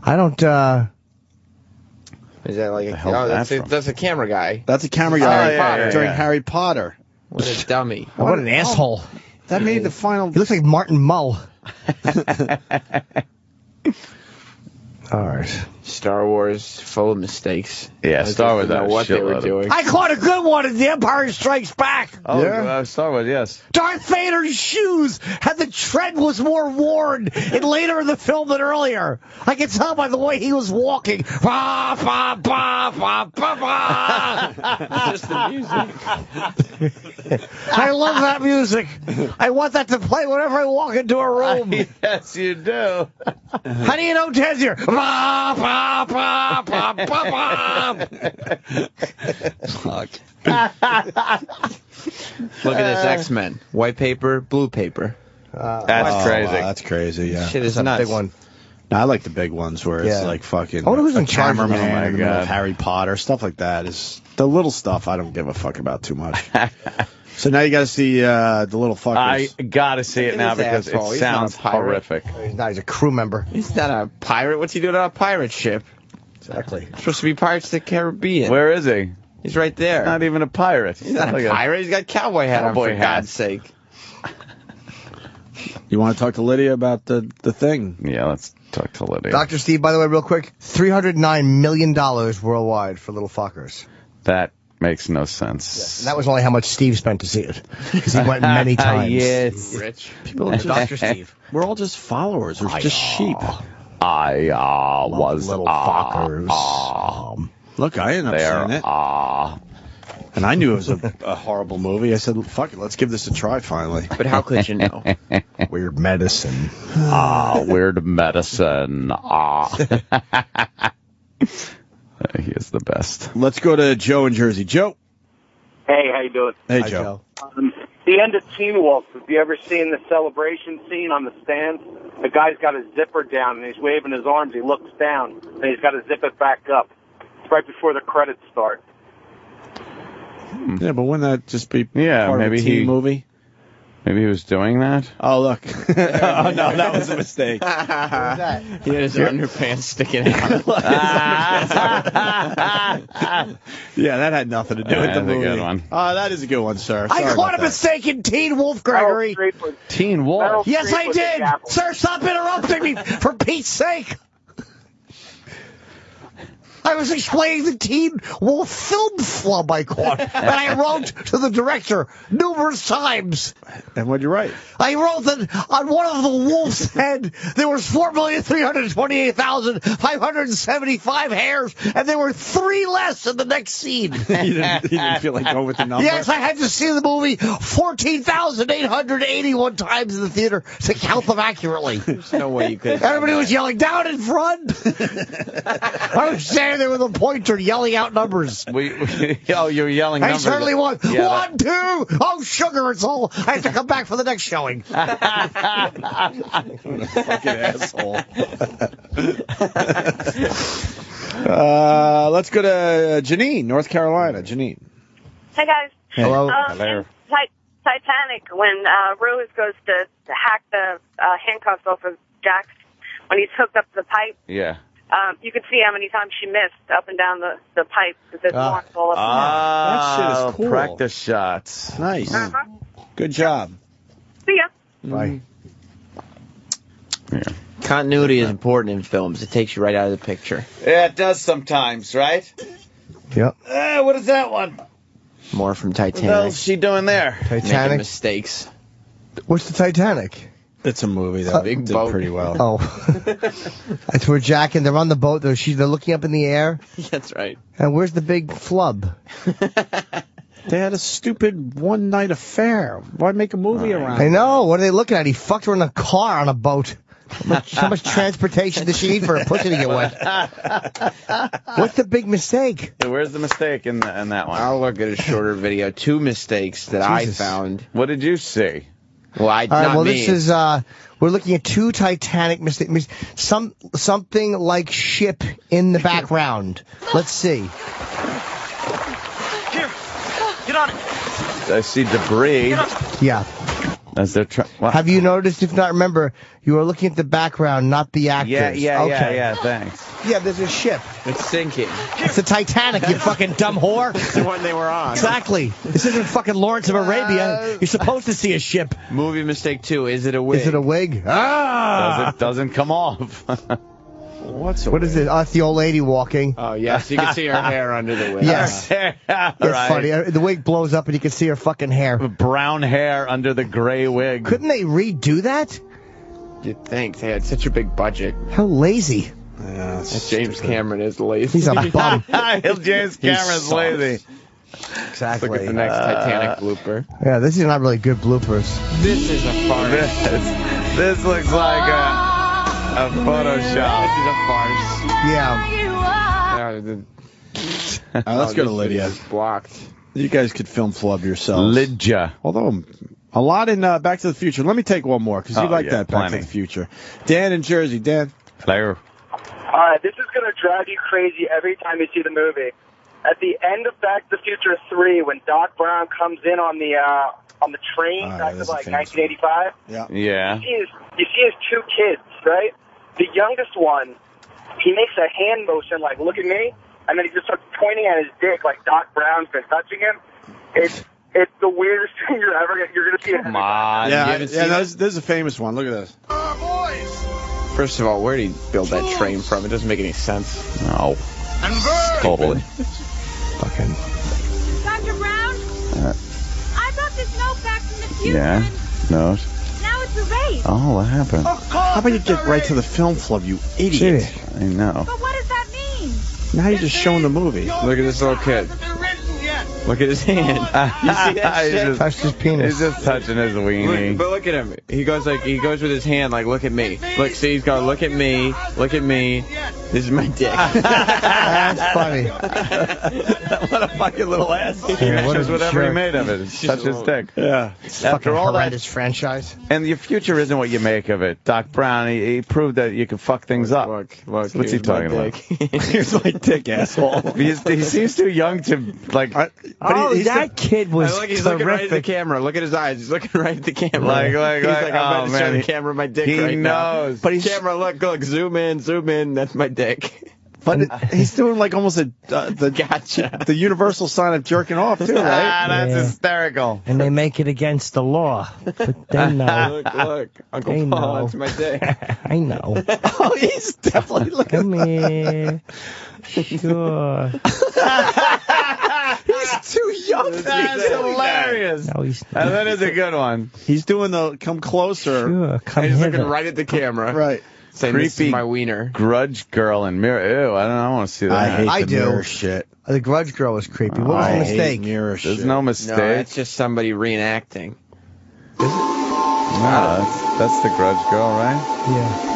I don't, Is that like that's a camera guy. That's a camera guy during yeah. Harry Potter. What a dummy. what an asshole. That made the final... He looks like Martin Mull. All right. Star Wars full of mistakes. Yeah, Star Wars. Know what they were doing. I caught a good one in The Empire Strikes Back. Oh, yeah. Star Wars, yes. Darth Vader's shoes had the tread was more worn later in the film than earlier. I can tell by the way he was walking. Bah, bah, bah, bah, bah, bah. Just the music. I love that music. I want that to play whenever I walk into a room. Yes, you do. How do you know Ted's here? Bah, bah, bah, bah, bah, bah. Fuck. Look at this X-Men. White paper, blue paper. That's crazy. Wow, that's crazy, yeah. Shit is That's a nuts. big one. No, I like the big ones where it's Yeah. like fucking... I wonder who's in charge of cameraman that. in the middle of Harry Potter, stuff like that. Is the little stuff I don't give a fuck about too much. So now you got to see the Little Fuckers. I gotta see it now because it He's sounds not a pirate. horrific. He's not. He's a crew member. He's not a pirate. What's he doing on a pirate ship? Exactly. It's supposed to be Pirates of the Caribbean. Where is he? He's right there. Not even a pirate. He's not Like a pirate. He's got a cowboy hat on, Cowboy for hat. God's sake. You want to talk to Lydia about the thing? Yeah, let's talk to Lydia. Dr. Steve, by the way, real quick, $309 million worldwide for Little Fuckers. That makes no sense. Yes. And that was only how much Steve spent to see it. Because he went many times. Yes. Rich. People are just, Dr. Steve. we're all just followers. We're just sheep. I was Little Fuckers. Look, I ended up there. seeing it. And I knew it was a horrible movie. I said, fuck it, let's give this a try finally. But how could you know? Weird medicine. Weird medicine. He is the best. Let's go to Joe in Jersey. Joe. Hey, how you doing? Hey, Hi, Joe. The end of Teen Wolf. Have you ever seen the celebration scene on the stand? The guy's got his zipper down and he's waving his arms. He looks down and he's got to zip it back up. It's right before the credits start. Yeah, but wouldn't that just be part maybe of a teen movie? Maybe he was doing that. Oh, look. Oh, no, that was a mistake. He had his underpants sticking out. Yeah, that had nothing to do with the That's a movie. good one. Oh, that is a good one, sir. I Sorry caught about a that. mistake in Teen Wolf, Gregory. Teen Wolf. Yes, I did. Sir, stop interrupting me, for Pete's sake. I was explaining the Teen Wolf film flub I caught, and I wrote to the director numerous times. And what'd you write? I wrote that on one of the wolf's head, there was 4,328,575 hairs, and there were 3 less in the next scene. You didn't feel like going with the number? Yes, I had to see the movie 14,881 times in the theater to count them accurately. There's no way you could. Everybody was yelling, down in front. I was standing there with a pointer yelling out numbers. Oh, you were yelling I numbers. certainly won. Yeah, 1, 2. Oh, sugar, it's all. I have to come back for the next showing. Fucking asshole. Let's go to Janine, North Carolina. Janine. Hey guys. Hello. In Titanic, when Rose goes to hack the handcuffs off of Jack when he's hooked up to the pipe. Yeah. You could see how many times she missed up and down the pipe because there's one all up that shit is cool. Practice shots. Nice. Uh-huh. Good job. See ya. Bye. Yeah. Continuity is important in films. It takes you right out of the picture. Yeah, it does sometimes, right? Yep. What is that one? More from What the hell Titanic. is she doing there? Making Titanic. mistakes. What's the Titanic? It's a movie that Big did boat. pretty well. Oh. That's where Jack and they're on the boat. They're looking up in the air. That's right. And where's the big flub? They had a stupid one-night affair. Why make a movie around I it? know. What are they looking at? He fucked her in a car on a boat. How much transportation does she need for her pussy to get wet? What's the big mistake? Where's the mistake in that one? I'll look at a shorter video. 2 mistakes that Jesus. I found. What did you see? Well, All right, not well, me. this is, we're looking at 2 Titanic mistakes. Something like ship in the background. Let's see. Here, get on it. I see debris. Yeah. As they're Have you noticed? If not, remember, you are looking at the background, not the actors. Yeah, thanks. Yeah, there's a ship. It's sinking. It's the Titanic, you fucking dumb whore. It's the one they were on. Exactly. This isn't fucking Lawrence of Arabia. You're supposed to see a ship. Movie mistake 2. Is it a wig? Is it a wig? Doesn't come off. What is it? Oh, it's the old lady walking. Oh, yes. You can see her hair under the wig. Yes. That's funny. The wig blows up and you can see her fucking hair. Brown hair under the gray wig. Couldn't they redo that? You'd think. They had such a big budget. How lazy. Yeah, James Cameron is lazy. He's a bum. James Cameron's lazy. Exactly. Look at the next Titanic blooper. Yeah, this is not really good bloopers. This is a farce. This looks like a Photoshop. This is a farce. Yeah. Let's go to Lydia. Blocked. You guys could film flub yourselves. Lydia. Although, a lot in Back to the Future. Let me take one more, because you like that Back to the Future. Dan in Jersey. Dan. Hello. This is going to drive you crazy every time you see the movie. At the end of Back to the Future 3, when Doc Brown comes in on the train back to like 1985, Yeah. you see his 2 kids, right? The youngest one, he makes a hand motion like, look at me, and then he just starts pointing at his dick like Doc Brown's been touching him. It's the weirdest thing you're going to see. Come on. Yeah, this is a famous one. Look at this. First of all, where did he build that train from? It doesn't make any sense. No. Totally. Fucking. Dr. Brown? I got this note back from the future. Yeah. No. Now it's erased. Oh, what happened? How about you get right to the film flub, you idiot? I know. But what does that mean? Now you're just showing the movie. Look at this little kid. Look at his hand. You see that shit? Touched his penis. He's just touching his weenie. But look at him. He goes with his hand like, look at me. Look, see, he's going, look at me. Look at me. This is my dick. That's funny. What a fucking little ass. Yeah, what a Whatever he jerk. made of it. Touch his dick. Yeah. After all that, horrendous franchise. and your future isn't what you make of it. Doc Brown, he proved that you can fuck things up. Look, What's he here's talking my about? dick. Here's my dick, asshole. He seems too young to, like... But that kid was Look, he's looking right at the terrific. camera. Look at his eyes. He's looking right at the camera. Like, he's like, I'm about oh, to show man, the camera my dick he right now. knows. But camera, look, zoom in. That's my dick. But he's doing like almost Gotcha. the universal sign of jerking off, too, right? That's Yeah. hysterical. And they make it against the law. But they know. Look, Uncle They Paul, know. that's my dick. I know. Oh, he's definitely looking. Come here. Sure. He's too young. That's hilarious. No, he's And that is a good one. He's doing the come closer. Sure. Come He's hither. looking right at the camera. Right. Saying, this is Creepy my wiener. Grudge girl and mirror. Ew, I don't know. I want to see that. I hate I the do. mirror shit. The Grudge girl was creepy. What was I the mistake? hate mirror shit. There's no mistake. No, it's just somebody reenacting. No, that's the Grudge girl, right? Yeah.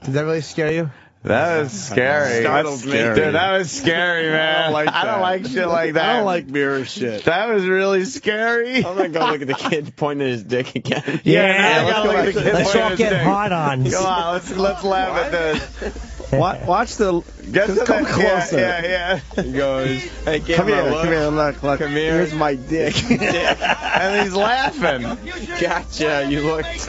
Did that really scare you? That was scary. That's scary. Dude, that was scary, man. I don't like shit like that. I don't like mirror shit. That was really scary. I'm gonna go look at the kid pointing at his dick again. Yeah, I gotta look at the kid Let's pointing all at his get dick. hard on. Come on, let's laugh at this. Watch the. Get to come the, closer. Yeah. He goes, hey, kid, Come here, look. look. Come here. Here's my dick. And he's laughing. Gotcha, you looked.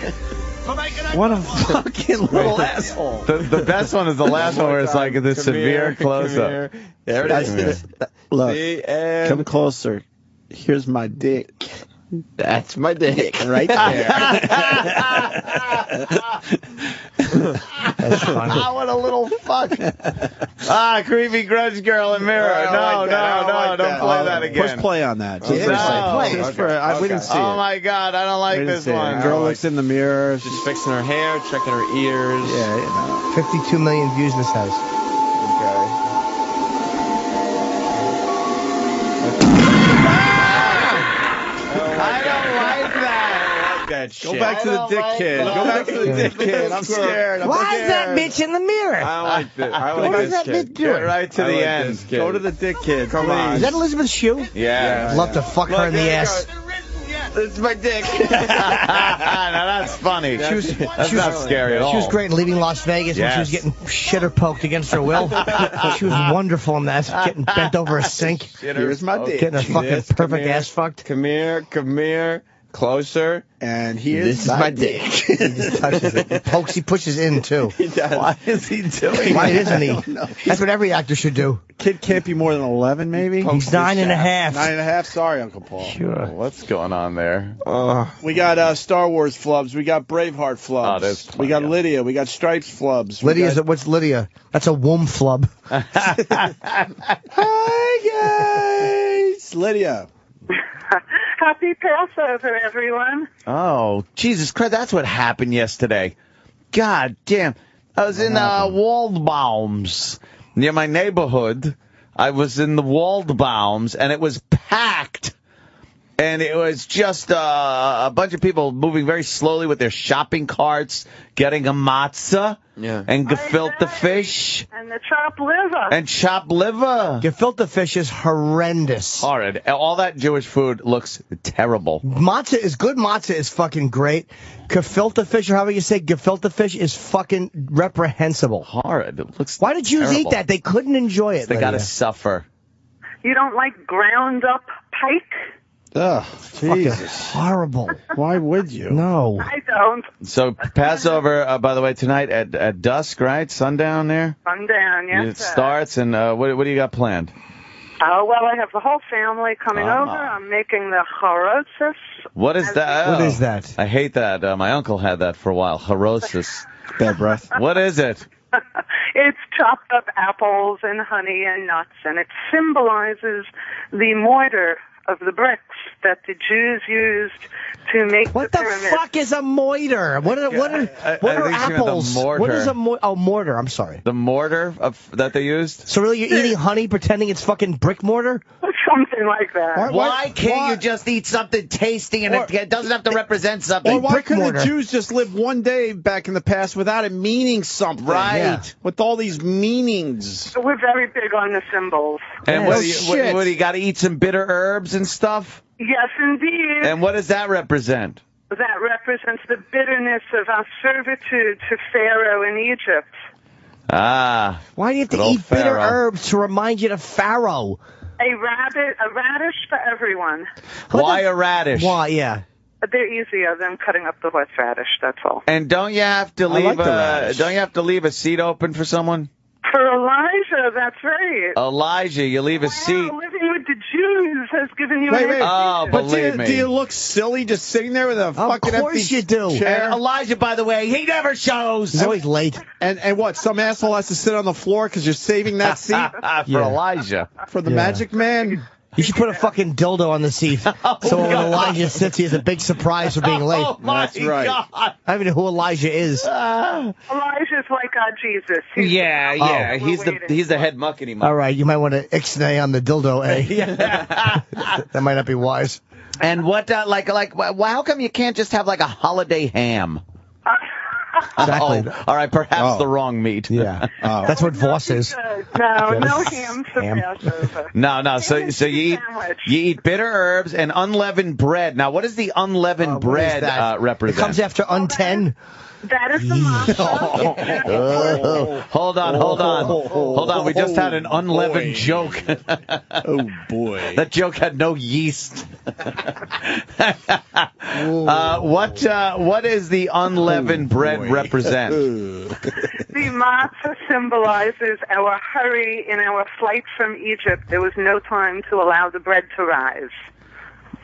What a fucking little asshole. The best one is the last one where it's like the severe close-up. There it is. Look, See, and come closer. Here's my dick. that's my dick. Right there. That's funny. What a little fuck. Creepy Grudge girl and mirror. No, don't play that again. Push play on that. Just No. Just for, we didn't see Oh it. my God, I don't like We didn't this see it. one. Girl looks in the mirror. Just fixing her hair, checking her ears. Yeah, you know. 52 million views in this house. Okay. I don't like that. That shit. Go back to the dick kid. Go back to the dick kid. I'm scared. Why is that bitch in the mirror? I don't like this. I What like is this that kid. bitch doing? Get right to I the like end. this kid. Go to the dick kid. Come please. on. Is that Elizabeth's shoe? Yeah. I'd love to fuck her in the ass. It's my dick. Now that's funny. That's not scary at all. She was great in Leaving Las Vegas when she was Yes. getting shitter poked against her will. She was wonderful in that, getting bent over a sink, Here's my dick. getting her fucking This, come perfect here. ass fucked. Come here. Closer. And here's This is my dick. He just touches it. He pokes, he pushes in too. He does. Why is he doing Why that? isn't he? That's what every actor should do. Kid can't be more than 11, maybe. He's 9.5. 9.5. Sorry, Uncle Paul. Sure. What's going on there? We got Star Wars flubs. We got Braveheart flubs. Oh, there's we got plenty of- Lydia. We got Stripes flubs. Lydia's, what's Lydia? That's a womb flub. Hi guys, Lydia. Happy Passover, everyone. Oh, Jesus Christ, that's what happened yesterday. God damn. I was in Waldbaum's near my neighborhood. I was in the Waldbaum's, and it was packed. And it was just a bunch of people moving very slowly with their shopping carts, getting a matzah and gefilte fish And the chopped liver. and chopped liver. Gefilte fish is horrendous. Horrid. All that Jewish food looks terrible. Matzah is good. Matzah is fucking great. Gefilte fish, or however you say gefilte fish, is fucking reprehensible. Horrid. It looks Why did Jews terrible. eat that? They couldn't enjoy it. They got to Lydia. suffer. You don't like ground up pike? Ugh, Fucking Jesus. horrible. Why would you? No. I don't. So Passover, by the way, tonight at dusk, right? Sundown there? Sundown, yes, It sir. starts, and what do you got planned? Oh, well, I have the whole family coming over. I'm making the charotzes. What is that? What Oh, is that? I hate that. My uncle had that for a while. Harosis. Bad breath. What is it? It's chopped up apples and honey and nuts, and it symbolizes the mortar of the bricks that the Jews used to make What the the pyramid. fuck is a moiter? What are I what think are she meant the apples? mortar. What is a mortar? I'm sorry. The mortar that they used? So really, you're eating honey, pretending it's fucking brick mortar? Something like that. Why can't you just eat something tasty and it doesn't have to represent something? Or why brick couldn't mortar. the Jews just live one day back in the past without it meaning something? Right. Yeah. With all these meanings. We're very big on the symbols. And Yeah, what no do you, shit. what do you got to eat some bitter herbs and stuff? Yes, indeed. And what does that represent? That represents the bitterness of our servitude to Pharaoh in Egypt. Ah. Why do you have Good to old eat bitter Pharaoh. herbs to remind you of Pharaoh? A radish for everyone. Why a radish? Why? Yeah. They're easier than cutting up the horseradish, that's all. And don't you have to I like leave the radish. don't you have to leave a seat open for someone? For Elijah, that's right. Elijah, you leave a seat. Wow, living with the Jews has given you Wait, an wait. Oh, education. But believe me. do you look silly just sitting there with a fucking course empty you do. chair? And Elijah, by the way, he never shows. He's always late. And what? Some asshole has to sit on the floor because you're saving that seat For Yeah. Elijah. for the Yeah. Magic Man? You should put a fucking dildo on the seat. So when God. Elijah sits, he has a big surprise for being late. Oh my That's right. God. I don't even know who Elijah is. Elijah's like our Jesus. He's Yeah, the yeah. we're He's waiting. the head muckety All muck. right, you might want to ixnay on the dildo, eh? Yeah. That might not be wise. And what how come you can't just have like a holiday ham? Exactly. Oh, all right, perhaps the wrong meat. Yeah. That's what Voss is. No ham for Passover. No. So you eat bitter herbs and unleavened bread. Now, what does the unleavened bread represent? It comes after unten. That is the matzah. Hold on. We just had an unleavened joke. Oh, boy. That joke had no yeast. What is the unleavened bread represent? The matzah symbolizes our hurry in our flight from Egypt. There was no time to allow the bread to rise.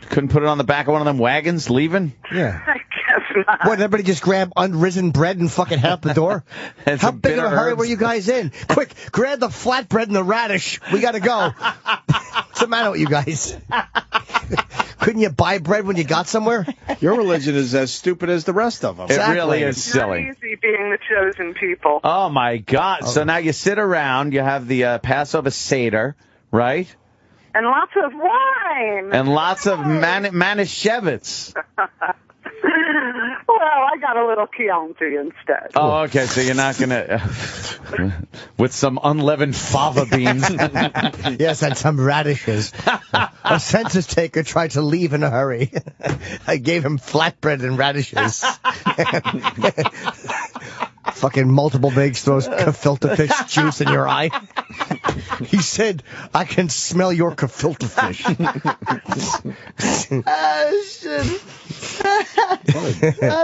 Couldn't put it on the back of one of them wagons leaving? Yeah. I guess not. What, everybody just grab unrisen bread and fucking head out the door? How big of a hurry were you guys in? Quick, grab the flatbread and the radish. We gotta go. What's the matter with you guys? Couldn't you buy bread when you got somewhere? Your religion is as stupid as the rest of them. It really is silly. Not easy being the chosen people. Oh, my God. Oh. So now you sit around, you have the Passover Seder, right? And lots of wine. And lots of Manischewitz. Well, I got a little Chianti instead. Oh, okay. So you're not going to... with some unleavened fava beans. Yes, and some radishes. A census taker tried to leave in a hurry. I gave him flatbread and radishes. Fucking multiple bakes throws gefilte fish juice in your eye. He said, I can smell your gefilte fish.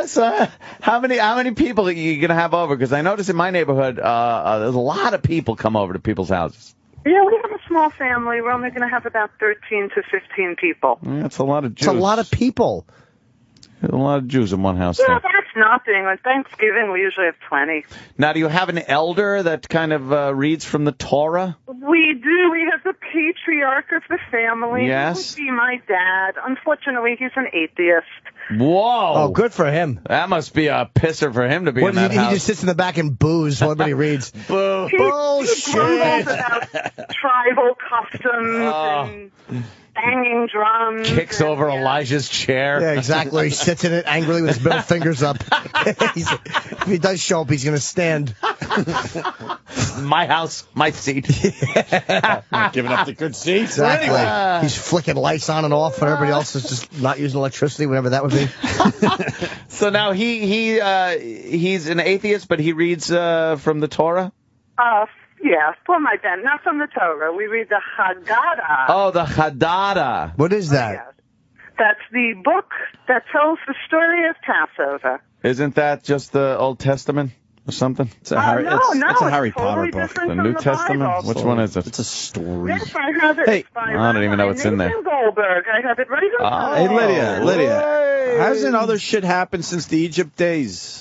So how many people are you going to have over? Because I notice in my neighborhood, there's a lot of people come over to people's houses. Yeah, we have a small family. We're only going to have about 13 to 15 people. That's a lot of Jews. It's a lot of people. A lot of Jews in one house. Yeah, that's nothing. On Thanksgiving, we usually have 20. Now, do you have an elder that kind of reads from the Torah? We do. We have the patriarch of the family. Yes. He would be my dad. Unfortunately, he's an atheist. Whoa. Oh, good for him. That must be a pisser for him to be in that house. He just sits in the back and boos while everybody reads. Boo. He grumbles about tribal customs and banging drums. Kicks over Elijah's chair. Yeah, exactly. He sits in it angrily with his middle fingers up. If he does show up, he's going to stand. My house, my seat. Not giving up the good seat. Exactly. Anyway. He's flicking lights on and off when everybody else is just not using electricity, whatever that would be. So now he's an atheist, but he reads from the Torah? Yeah, for my dad. Not from the Torah. We read the Haggadah. Oh, the Haggadah. What is that? Yes. That's the book that tells the story of Passover. Isn't that just the Old Testament or something? It's a Harry, no, it's a Harry totally Potter book. The New Testament? Bible. Which one is it? It's a story. Yes, I have it. Hey, I don't even know what's in there. Goldberg. I have it right in Hey, Lydia, hasn't other shit happened since the Egypt days?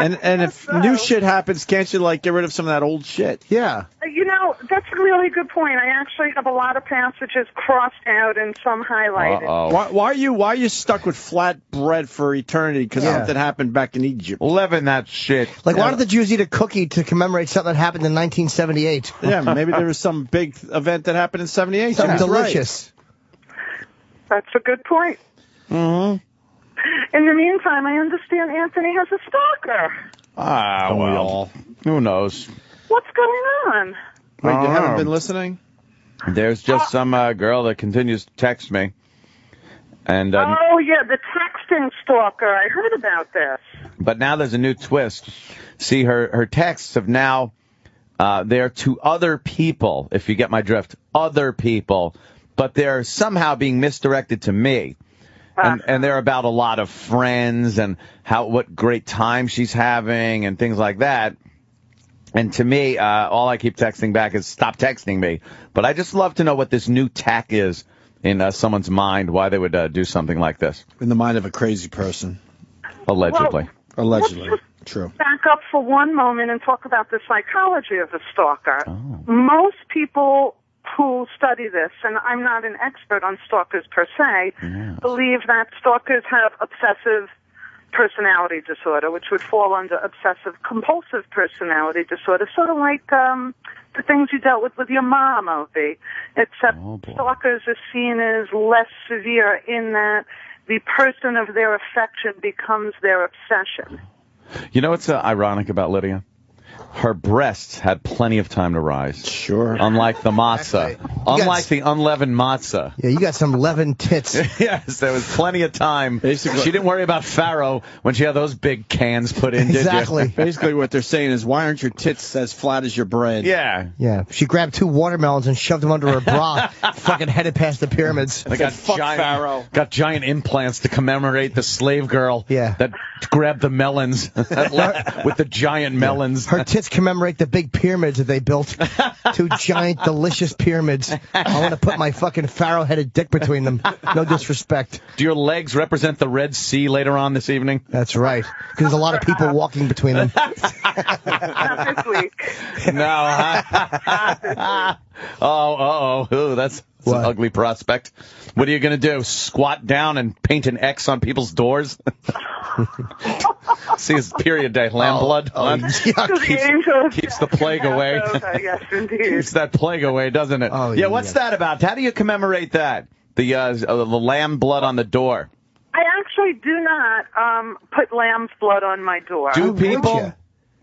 And if new shit happens, can't you like get rid of some of that old shit? Yeah. You know, that's a really good point. I actually have a lot of passages crossed out and some highlighted. Uh-oh. Why are you stuck with flat bread for eternity? Because something happened back in Egypt. Leaven that shit. Like, why did the Jews eat a cookie to commemorate something that happened in 1978? Yeah, maybe there was some big event that happened in 78. Something delicious. That's a good point. Mm-hmm. In the meantime, I understand Anthony has a stalker. Well, who knows? What's going on? Wait, you haven't been listening? There's just some girl that continues to text me. And oh, yeah, the texting stalker. I heard about this. But now there's a new twist. See, her texts have now, they're to other people, if you get my drift, other people. But they're somehow being misdirected to me. And they're about a lot of friends and what great time she's having and things like that. And to me, all I keep texting back is stop texting me. But I just love to know what this new tack is in someone's mind, why they would do something like this. In the mind of a crazy person. Allegedly. Well, allegedly. True. Back up for one moment and talk about the psychology of a stalker. Oh. Most people who study this, and I'm not an expert on stalkers per se, believe that stalkers have obsessive personality disorder, which would fall under obsessive-compulsive personality disorder, sort of like the things you dealt with your mom, Opie, except stalkers are seen as less severe in that the person of their affection becomes their obsession. You know what's ironic about Lydia? Her breasts had plenty of time to rise. Sure. Unlike the matzah. Exactly. Unlike the unleavened matzah. Yeah, you got some leavened tits. Yes, there was plenty of time. Basically, she didn't worry about Pharaoh when she had those big cans put in, Exactly. did you? Basically, what they're saying is, why aren't your tits as flat as your bread? Yeah. Yeah, she grabbed 2 watermelons and shoved them under her bra. Fucking headed past the pyramids. They got Pharaoh. Got giant implants to commemorate the slave girl that grabbed the melons with the giant melons. Her tits commemorate the big pyramids that they built. 2 giant, delicious pyramids. I want to put my fucking Pharaoh-headed dick between them. No disrespect. Do your legs represent the Red Sea later on this evening? That's right. Because there's a lot of people walking between them. Not this week. No. Ooh, that's an ugly prospect. What are you going to do? Squat down and paint an X on people's doors? See, it's period day. Lamb blood. Keeps the plague away. Yes, indeed. Keeps that plague away, doesn't it? Oh, yeah, what's that about? How do you commemorate that? The lamb blood on the door. I actually do not put lamb's blood on my door. Do people?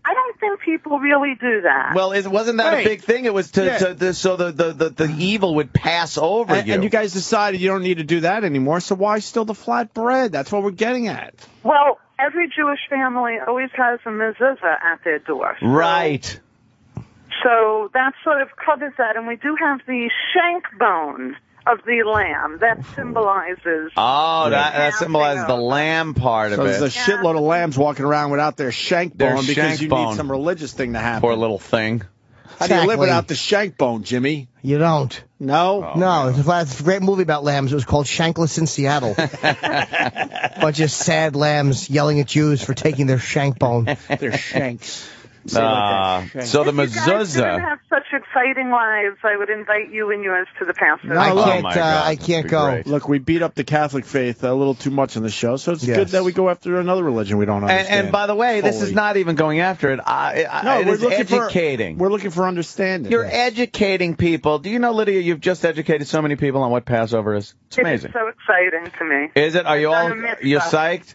I don't think people really do that. Well, wasn't that a big thing? It was so the evil would pass over you. And you guys decided you don't need to do that anymore, so why still the flat bread? That's what we're getting at. Well, every Jewish family always has a mezuzah at their door. Right. So that sort of covers that. And we do have the shank bone of the lamb. That symbolizes... Oh, that symbolizes the lamb part of it. So there's a shitload of lambs walking around without their shank bone because you bone. need some religious thing to happen. Poor little thing. How do you live without the shank bone, Jimmy? You don't. No? No. It's a great movie about lambs. It was called Shankless in Seattle. Bunch of sad lambs yelling at Jews for taking their shank bone. Their shanks. So the If you guys mezuzah. didn't have such exciting lives, I would invite you and yours to the Passover. No, I can't go. great. Look, we beat up the Catholic faith a little too much on the show, so it's good that we go after another religion we don't understand. And by the way, this is not even going after it. It is educating. We're looking for understanding. You're educating people. Do you know, Lydia, you've just educated so many people on what Passover is? It's amazing. It's so exciting to me. Is it? Are you all you mitzvah. psyched?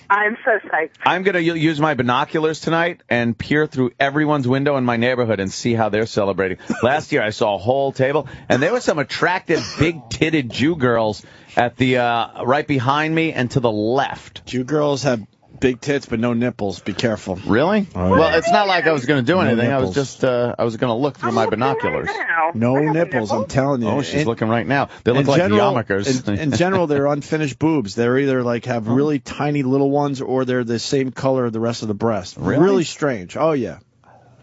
I'm so psyched. I'm going to use my binoculars tonight and peer through everyone's window in my neighborhood and see how they're celebrating. Last year I saw a whole table, and there were some attractive, big-titted Jew girls at the right behind me and to the left. Jew girls have big tits but no nipples. Be careful. Really? Oh, well, it's not like I was going to do anything. I was nipples. just I was going to look through my binoculars. No nipples, I'm telling you. Oh, she's looking right now. They look like yarmulkes. In general, they're unfinished boobs. They're either like have really tiny little ones or they're the same color as the rest of the breast. Really strange. Oh, yeah.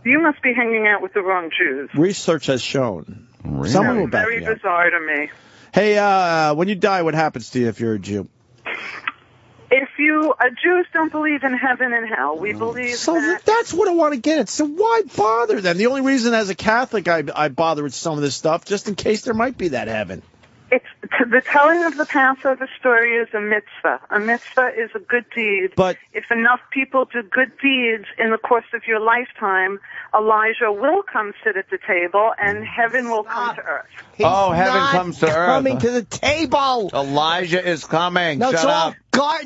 You must be hanging out with the wrong Jews. Research has shown. Really? Someone will back Very me up. bizarre to me. Hey, when you die, what happens to you if you're a Jew? Jews don't believe in heaven and hell. We believe that's what I want to get at. So why bother then? The only reason as a Catholic I bother with some of this stuff, just in case there might be that heaven. It's the telling of the Passover story is a mitzvah. A mitzvah is a good deed. But if enough people do good deeds in the course of your lifetime, Elijah will come sit at the table, and heaven will come to earth. Heaven comes to earth. Coming to the table. Elijah is coming. No, Shut it's all up.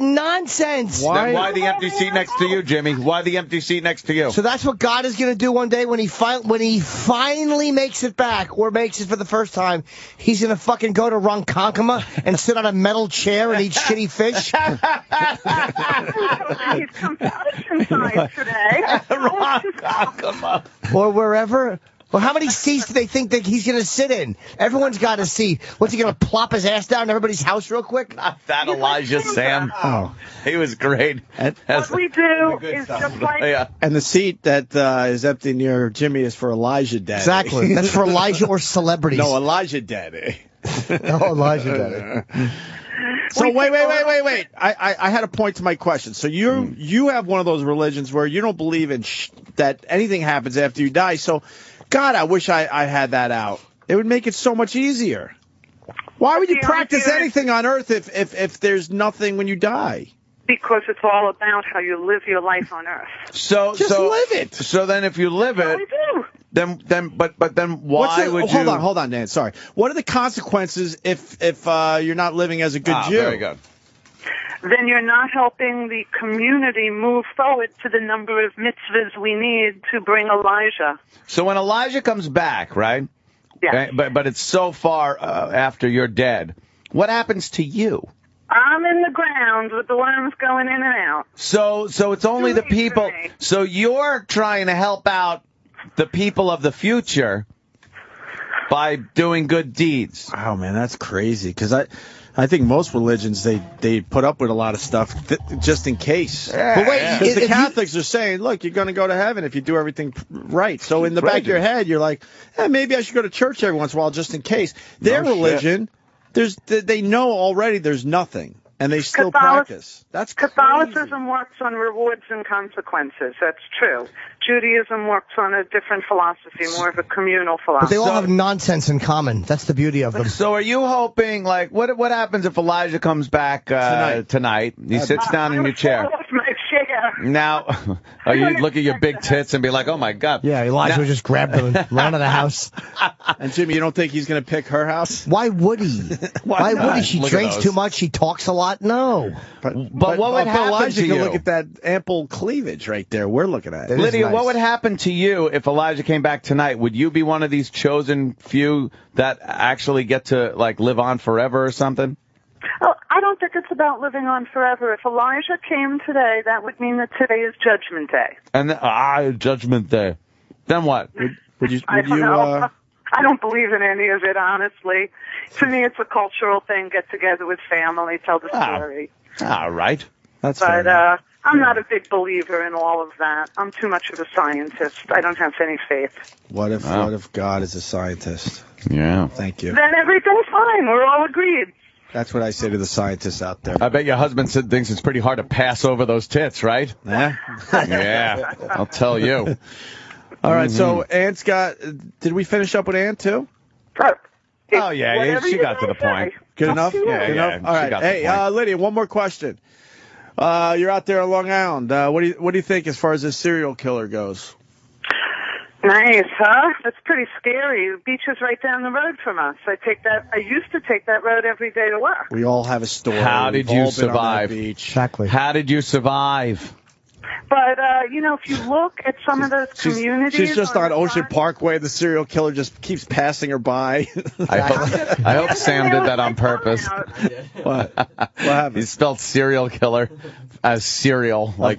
nonsense. Why the empty seat next to you, Jimmy? Why the empty seat next to you? So that's what God is going to do one day when he finally makes it back, or makes it for the first time. He's going to fucking go to Ronkonkoma and sit on a metal chair and eat shitty fish. He's come to Oceanside today. Ronkonkoma. Or wherever. Well, how many seats do they think that he's going to sit in? Everyone's got a seat. What's he going to plop his ass down in everybody's house real quick? Not that Elijah, Sam. Oh, he was great. What we do is just like... And the seat that is empty near Jimmy is for Elijah Daddy. Exactly. That's for Elijah or celebrities. No, Elijah Daddy. No, Elijah Daddy. So wait. I had a point to my question. So you have one of those religions where you don't believe in that anything happens after you die. So, God, I wish I had that out. It would make it so much easier. Why would you practice anything on Earth if there's nothing when you die? Because it's all about how you live your life on Earth. So just live it. So then, if you live it, we do. then why would you? Hold on, Dan. Sorry. What are the consequences if you're not living as a good Jew? Very good. then you're not helping the community move forward to the number of mitzvahs we need to bring Elijah. So when Elijah comes back, right? Yeah. But it's so far after you're dead. What happens to you? I'm in the ground with the worms going in and out. So it's only the people. So you're trying to help out the people of the future by doing good deeds. Oh man, that's crazy. Because I think most religions they put up with a lot of stuff just in case. Yeah, but wait, because the Catholics are saying, look, you're going to go to heaven if you do everything right. So in the back of your head, you're like, maybe I should go to church every once in a while just in case. Their religion, they know already there's nothing. And they still practice. That's crazy. Catholicism works on rewards and consequences. That's true. Judaism works on a different philosophy, more of a communal philosophy. But they all have nonsense in common. That's the beauty of them. So are you hoping, like, what happens if Elijah comes back tonight? He sits down in your chair. Now, you look at your big tits and be like, oh, my God. Yeah, Elijah would just grab them and run out of the house. And, Jimmy, you don't think he's going to pick her house? Why would he? Why would he? She drinks too much. She talks a lot. No. But what would happen Elijah to you? Look at that ample cleavage right there. We're looking at it. Lydia, what would happen to you if Elijah came back tonight? Would you be one of these chosen few that actually get to, like, live on forever or something? Oh, I don't think it's about living on forever. If Elijah came today, that would mean that today is Judgment Day. And Judgment Day. Then what? Would you? I don't know. I don't believe in any of it, honestly. To me, it's a cultural thing. Get together with family, tell the story. All right. That's but I'm not a big believer in all of that. I'm too much of a scientist. I don't have any faith. What if God is a scientist? Yeah. Thank you. Then everything's fine. We're all agreed. That's what I say to the scientists out there. I bet your husband thinks it's pretty hard to pass over those tits, right? Yeah. Yeah. I'll tell you. All right, so Ant's got... Did we finish up with Ant, too? Oh, yeah, she got to the point. Good enough? Yeah, Good enough? All right. Hey, Lydia, one more question. You're out there on Long Island. What do you think as far as this serial killer goes? Nice, huh? That's pretty scary. The beach is right down the road from us. I used to take that road every day to work. We all have a story. How did you survive? Exactly. How did you survive? But, if you look at some of those communities... She's just on Ocean Parkway. The serial killer just keeps passing her by. I hope Sam did that on purpose. What happened? He spelled serial killer as cereal. I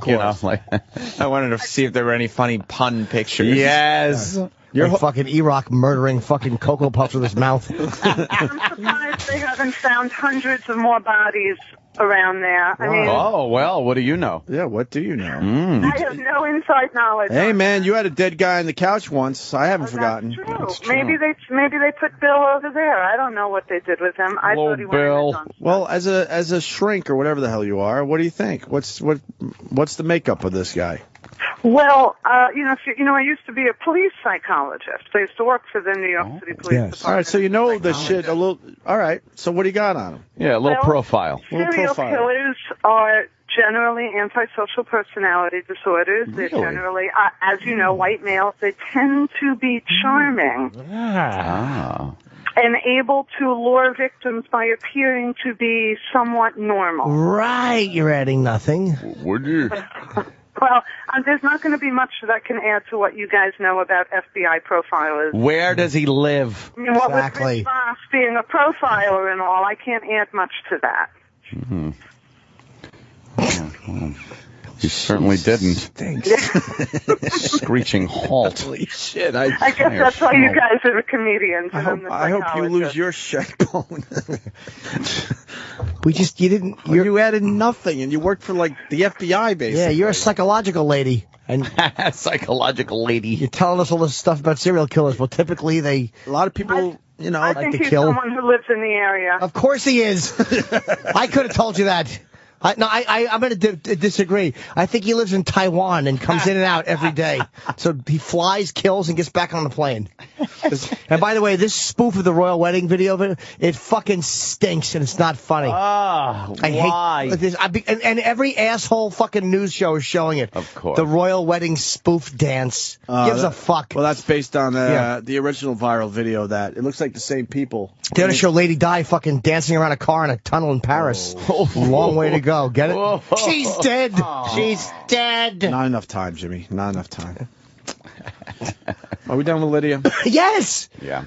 wanted to see if there were any funny pun pictures. Yes. You're fucking E-Rock murdering fucking Cocoa Puffs with his mouth. I'm surprised they haven't found hundreds of more bodies around there. I mean, oh, well, what do you know? Yeah, what do you know? I have no inside knowledge. Hey, man, you had a dead guy on the couch once. I haven't forgotten. That's true. Maybe they put Bill over there. I don't know what they did with him. I thought he Bill. Well, as a shrink or whatever the hell you are, what do you think? What's the makeup of this guy? Well, I used to be a police psychologist. I used to work for the New York City Police Department. All right, so you know the shit a little. All right, so what do you got on him? Yeah, a little profile. Serial killers are generally antisocial personality disorders. Really? They're generally, as you know, white males. They tend to be charming. And able to lure victims by appearing to be somewhat normal. Right, you're adding nothing. Would you? Well, there's not going to be much that can add to what you guys know about FBI profilers. Where does he live? I mean, what with Rich Voss being a profiler and all, I can't add much to that. Mm-hmm. He certainly didn't. Screeching halt. Holy shit. I guess that's why you guys are the comedians. I hope you lose your shit bone. You added nothing, and you worked for, the FBI, basically. Yeah, you're a psychological lady. And psychological lady. You're telling us all this stuff about serial killers. Well, typically a lot of people, I like think to he's kill. someone who lives in the area. Of course he is. I could have told you that. I'm going to disagree. I think he lives in Taiwan and comes in and out every day. So he flies, kills, and gets back on the plane. And by the way, this spoof of the royal wedding video, it fucking stinks and it's not funny. Why? Hate this. And every asshole fucking news show is showing it. Of course. The royal wedding spoof dance. Gives a fuck. Well, that's based on the original viral video. That it looks like the same people. They're going to show Lady Di fucking dancing around a car in a tunnel in Paris. Long way to go. go. Get it? Whoa. She's dead. Oh. She's dead. Not enough time, Jimmy. Not enough time. Are we done with Lydia? Yes. Yeah.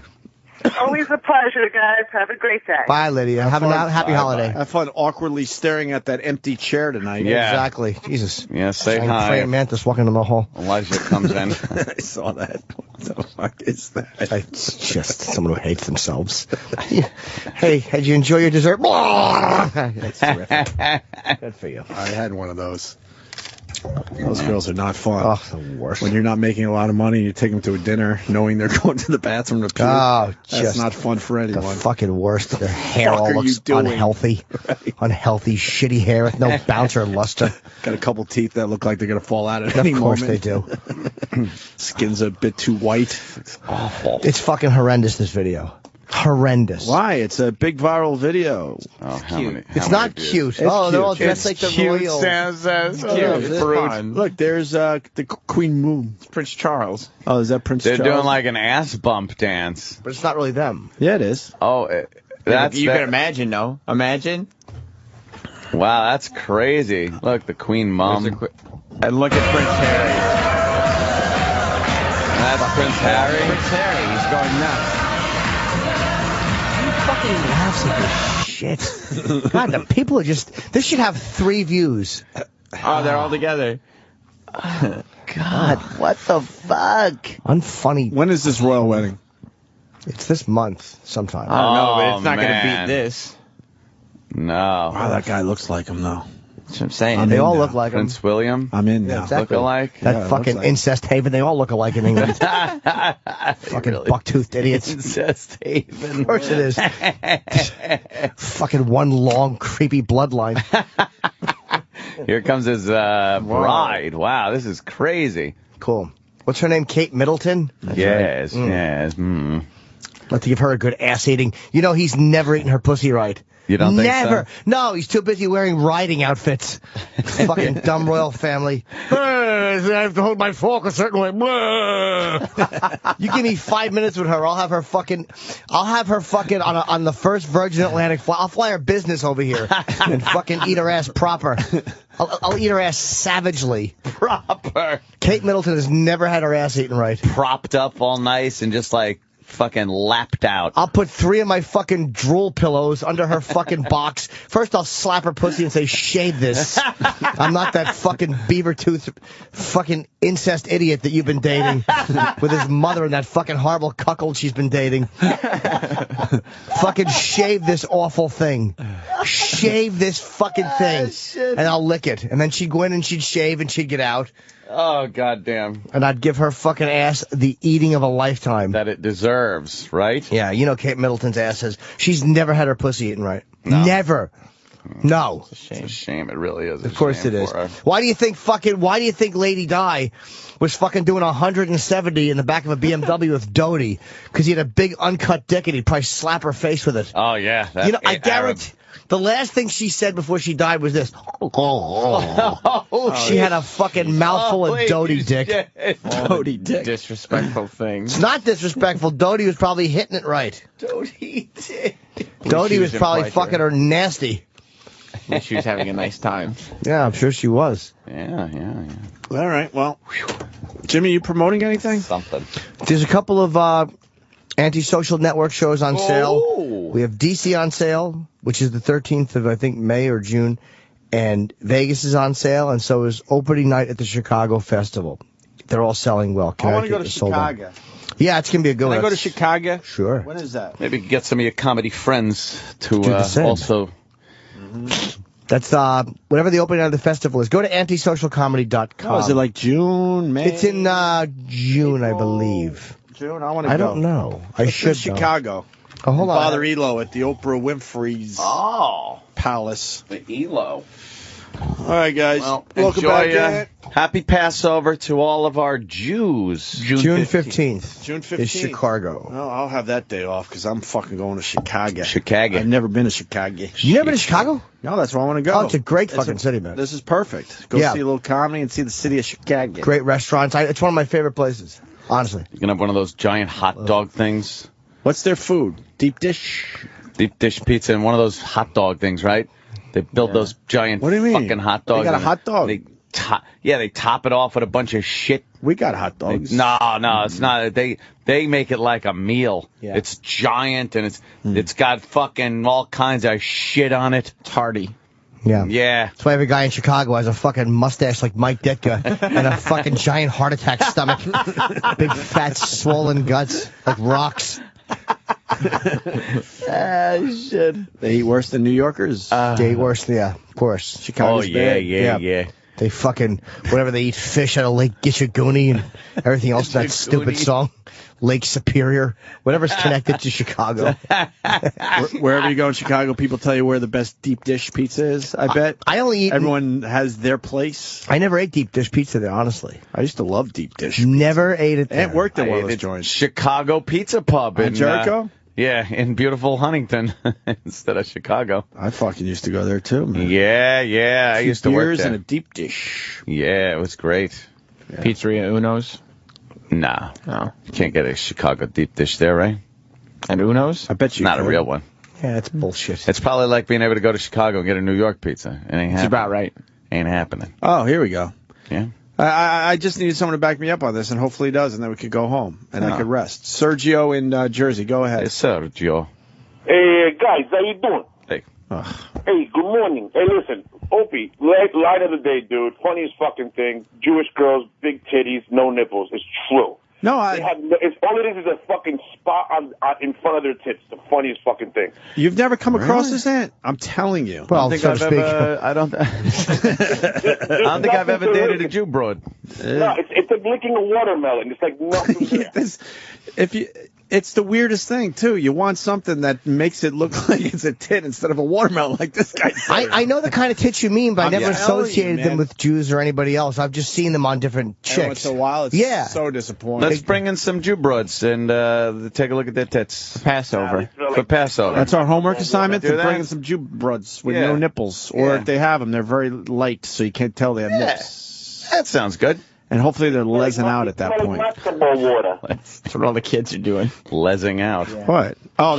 Always a pleasure, guys. Have a great day. Bye, Lydia. Have a happy holiday. Have fun awkwardly staring at that empty chair tonight. Yeah. Exactly. Jesus. Yeah, say Giant hi. praying mantis walking in the hall. Elijah comes in. I saw that. What the fuck is that? It's just someone who hates themselves. Hey, did you enjoy your dessert? That's terrific. Good for you. I had one of those. Those girls are not fun. Oh, the worst. When you're not making a lot of money, you take them to a dinner knowing they're going to the bathroom to pee. Oh, that's just not fun for anyone. The fucking worst. Their hair all are you looks doing? unhealthy. Right. Unhealthy, shitty hair with no bounce or luster. Got a couple teeth that look like they're going to fall out at any Of course moment. they do. Skin's a bit too white. It's awful. It's fucking horrendous, this video. Horrendous. Why? It's a big viral video. Oh, how many? It's not cute. Oh, they're all dressed like the royals. It's cute. It's fun. Look, there's the Queen Moon. Prince Charles. Oh, is that Prince They're Charles? doing like an ass bump dance. But it's not really them. Yeah, it is. Oh, that's You can imagine, though. Imagine. Wow, that's crazy. Look, the Queen Mom. And look at Prince Harry. That's Prince Harry. Prince Harry. He's going nuts. Fucking laughs at this shit. God, the people are just... This should have 3 views. Oh, they're all together. God, what the fuck? Unfunny. When is this royal wedding? It's this month sometime. I don't know, but it's not going to man. beat this. No. Wow, that guy looks like him, though. That's what I'm saying. They in all now. look like him. Prince William. I'm in now. Yeah, exactly. Look alike. That Yeah, it fucking looks like- incest haven, they all look alike in England. Fucking really buck-toothed idiots. Incest haven. Of course it is. Fucking one long, creepy bloodline. Here comes his bride. Wow, this is crazy. Cool. What's her name? Kate Middleton? Yes, right. yes. Mm. Let's give her a good ass eating. You know, he's never eaten her pussy right. You don't think Never. so? No, he's too busy wearing riding outfits. Fucking dumb royal family. I have to hold my fork a certain way. You give me 5 minutes with her, I'll have her fucking on the first Virgin Atlantic flight. I'll fly her business over here and fucking eat her ass proper. I'll eat her ass savagely. Proper. Kate Middleton has never had her ass eaten right. Propped up all nice and just like fucking lapped out. I'll put 3 of my fucking drool pillows under her fucking box. First, I'll slap her pussy and say, shave this. I'm not that fucking beaver tooth fucking incest idiot that you've been dating with his mother and that fucking horrible cuckold she's been dating. Fucking shave this awful thing. Shave this fucking thing. And I'll lick it. And then she'd go in and she'd shave and she'd get out. Oh, goddamn. And I'd give her fucking ass the eating of a lifetime. That it deserves, right? Yeah, you know Kate Middleton's ass says she's never had her pussy eaten right. No. Never. No. It's a shame. It really is. Of course it is. Why do you think Lady Di was fucking doing 170 in the back of a BMW with Doty? Because he had a big uncut dick and he'd probably slap her face with it. Oh, yeah. You know, I guarantee... The last thing she said before she died was this. She had a fucking mouthful of Doty dick. Doty dick. Disrespectful things. It's not disrespectful. Doty was probably hitting it right. Doty dick. Doty was probably fucking her nasty. She was having a nice time. Yeah, I'm sure she was. Yeah. All right, well, Jimmy, you promoting anything? Something. There's a couple of anti-social network shows on sale. We have DC on sale, which is the 13th of, I think, May or June. And Vegas is on sale, and so is opening night at the Chicago Festival. They're all selling well. I want to go to Connecticut is sold out. Chicago. Yeah, it's going to be a good Can one. I go to Chicago? Sure. When is that? Maybe get some of your comedy friends to Do the same. also... That's whatever the opening night of the festival is. Go to antisocialcomedy.com. Oh, is it like June, May? It's in June, I believe. June? I want to go. I don't know. I Let's should do know. Chicago. Oh, hold on. Father Elo at the Oprah Winfrey's Palace. The Elo. All right, guys. Well, welcome enjoy, back in. Happy Passover to all of our Jews. June 15th. June 15th. Is Chicago. Well, I'll have that day off because I'm fucking going to Chicago. Chicago. I've never been to Chicago. You never been to Chicago? No, that's where I want to go. Oh, it's a great fucking city, man. This is perfect. Go Yeah. see a little comedy and see the city of Chicago. Great restaurants. It's one of my favorite places, honestly. You can have one of those giant hot dog things. What's their food? Deep dish? Deep dish pizza and one of those hot dog things, right? They build those giant What do you mean? fucking hot dogs. They got a hot dog? They top it off with a bunch of shit. We got hot dogs. No, it's not. They make it like a meal. Yeah. It's giant and it's got fucking all kinds of shit on it. It's hearty. Yeah. Yeah. That's why every guy in Chicago has a fucking mustache like Mike Ditka and a fucking giant heart attack stomach. Big fat swollen guts like rocks. Shit. They eat worse than New Yorkers. They eat worse, yeah, of course. Chicago's bad. Yeah. They fucking, whatever they eat, fish out of Lake Gishaguni and everything else in that stupid song. Lake Superior, whatever's connected to Chicago. Wherever you go in Chicago, people tell you where the best deep dish pizza is, I bet. I only eat... Everyone has their place. I never ate deep dish pizza there, honestly. I used to love deep dish. Never ate it there. It worked at one I of those ate joints. Chicago Pizza Pub in Jericho? Yeah, in beautiful Huntington instead of Chicago. I fucking used to go there too, man. Yeah. I used to work Beers there. and a deep dish. Yeah, it was great. Yeah. Pizzeria Uno's. Nah. No. You can't get a Chicago deep dish there, right? And Uno's? I bet you Not could. a real one. Yeah, that's bullshit. It's probably like being able to go to Chicago and get a New York pizza. It ain't It's happening. about right. Ain't happening. Oh, here we go. Yeah. I just needed someone to back me up on this, and hopefully he does, and then we could go home, and I could rest. Sergio in Jersey, go ahead. Yes, Sergio. Hey, guys, how you doing? Hey. Hey, good morning. Hey, listen, Opie, line of the day, dude. Funniest fucking thing. Jewish girls, big titties, no nipples. It's true. No, it's all it is a fucking spot in front of their tits. The funniest fucking thing. You've never come across this, Ant? I'm telling you. Well, I don't think I've ever dated a Jew broad. No, it's like licking a watermelon. It's like nothing. It's the weirdest thing, too. You want something that makes it look like it's a tit instead of a watermelon, like this guy said. I know the kind of tits you mean, but I never telling associated you, them man. with Jews or anybody else. I've just seen them on different chicks. Every once in a while, it's so disappointing. Let's bring in some Jew broads and take a look at their tits. Passover. For Passover. That's our homework assignment, Do to that? bring in some Jew broads with Yeah. no nipples. Or Yeah. if they have them, they're very light, so you can't tell they have nips. That sounds good. And hopefully they're lesing out at that point. Water. That's what all the kids are doing. Lesing out. What? Oh,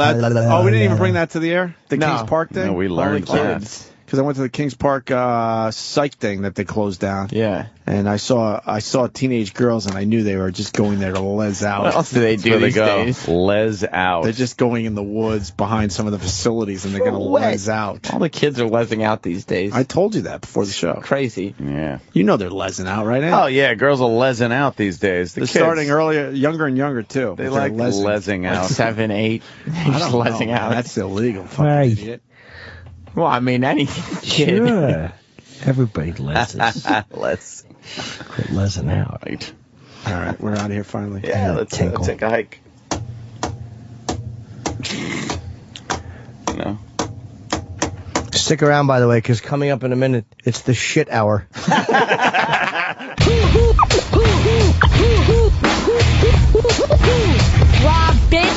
we didn't even bring that to the air? The No. Kings Park thing? No, we learned that. Because I went to the Kings Park psych thing that they closed down. Yeah. And I saw teenage girls, and I knew they were just going there to les out. What else do they do Where they these go. days? Les out. They're just going in the woods behind some of the facilities, and they're going to les out. All the kids are lesing out these days. I told you that before the show. Crazy. Yeah. You know they're lesing out, right? Ant? Oh, yeah. Girls are lesing out these days. They're starting earlier, younger and younger, too. They But like they're lesing Like out. 7, 8. I Just don't lesing know, out. man. That's illegal, fucking Right. idiot. Well, I mean, any kid. Sure. Everybody leses. Let's. Quit lesing out. Right. All right, we're out of here finally. Yeah, let's Tinkle. take a hike. No. Stick around, by the way, because coming up in a minute, it's the shit hour. Robin,